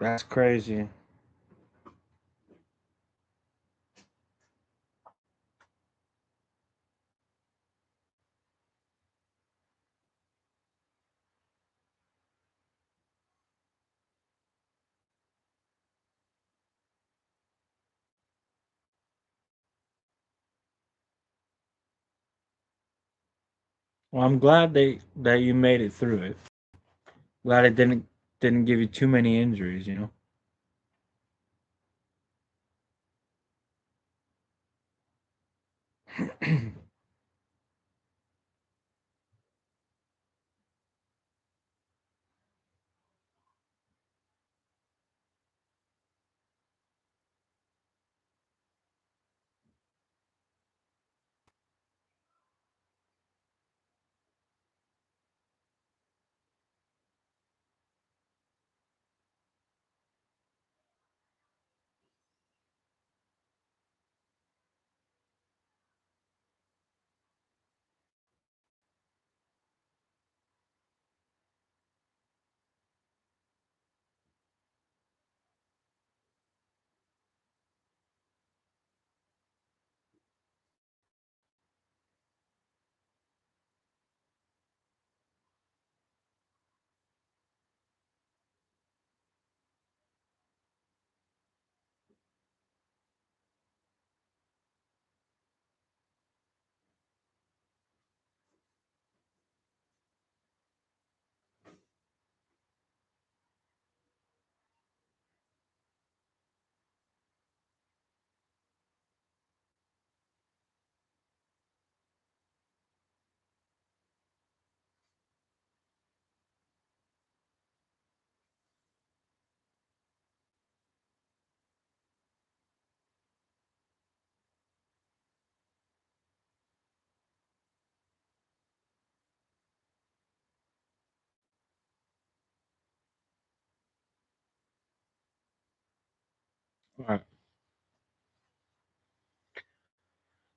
That's crazy. Well, I'm glad that you made it through it. Glad it didn't give you too many injuries. You know. All right.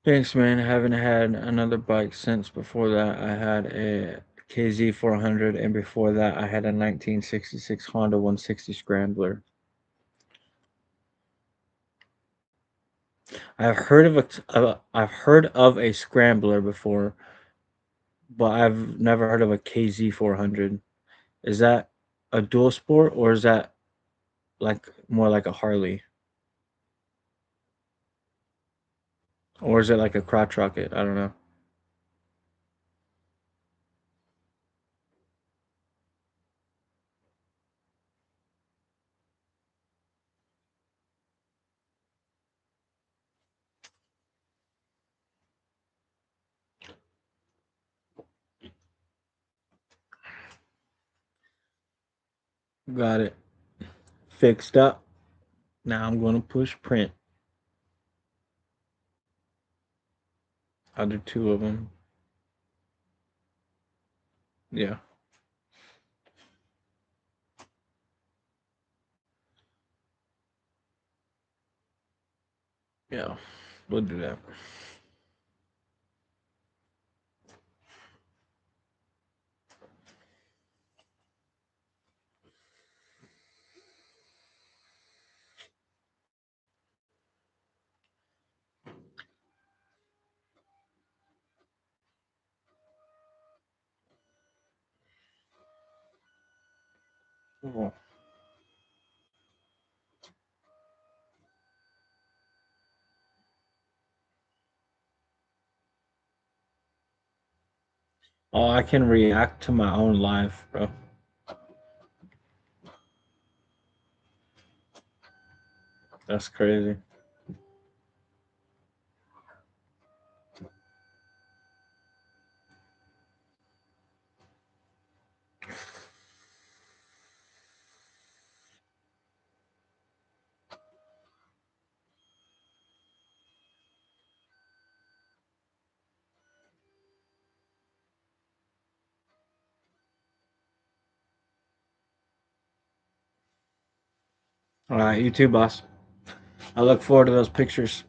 Thanks, man. I haven't had another bike since before that. I had a KZ 400, and before that, I had a 1966 Honda 160 Scrambler. I've heard of a scrambler before, but I've never heard of a KZ 400. Is that a dual sport or is that like more like a Harley, or is it like a crotch rocket? I don't know. Got it fixed up. Now I'm gonna push print. I'll do two of them. Yeah, yeah, we'll do that. Oh, oh, I can react to my own life, bro. That's crazy. All right, you too, boss. I look forward to those pictures.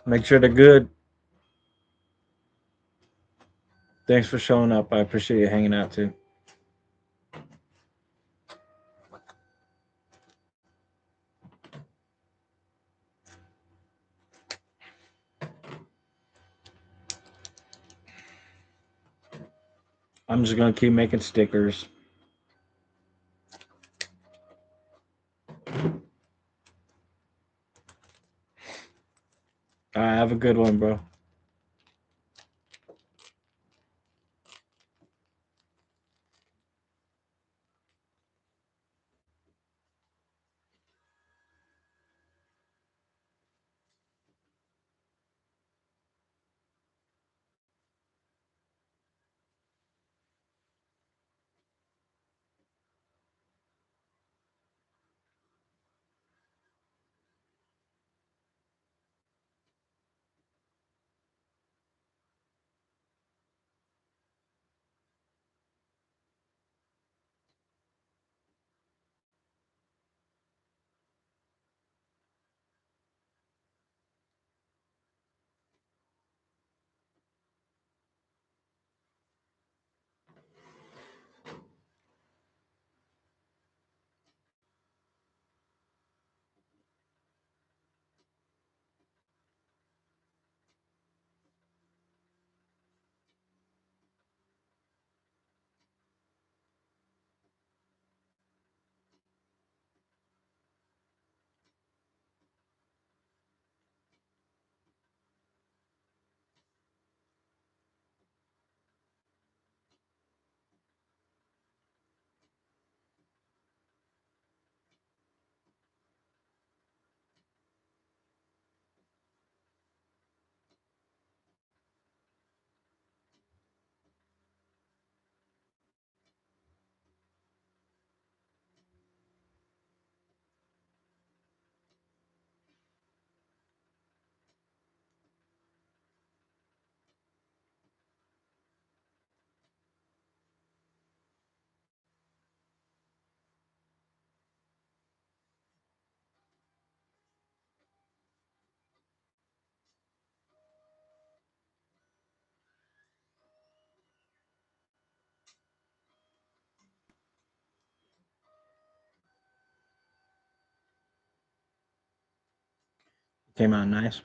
Make sure they're good. Thanks for showing up. I appreciate you hanging out too. I'm just gonna keep making stickers. All right, have a good one, bro. Came out nice.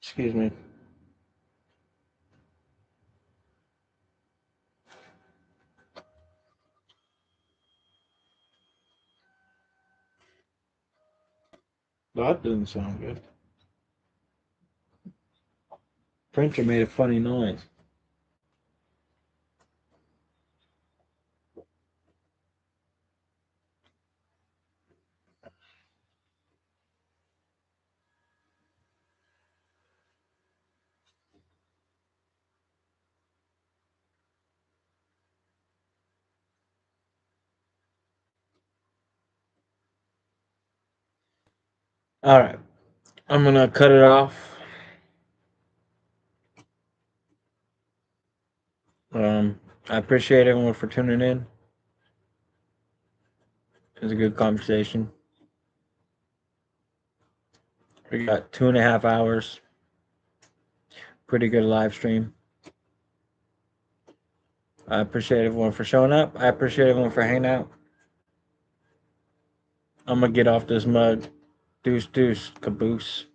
Excuse me. That didn't sound good. Printer made a funny noise. All right, I'm gonna cut it off. I appreciate everyone for tuning in. It was a good conversation. We got 2.5 hours. Pretty good live stream. I appreciate everyone for showing up. I appreciate everyone for hanging out. I'm gonna get off this mug. Deuce, deuce, caboose.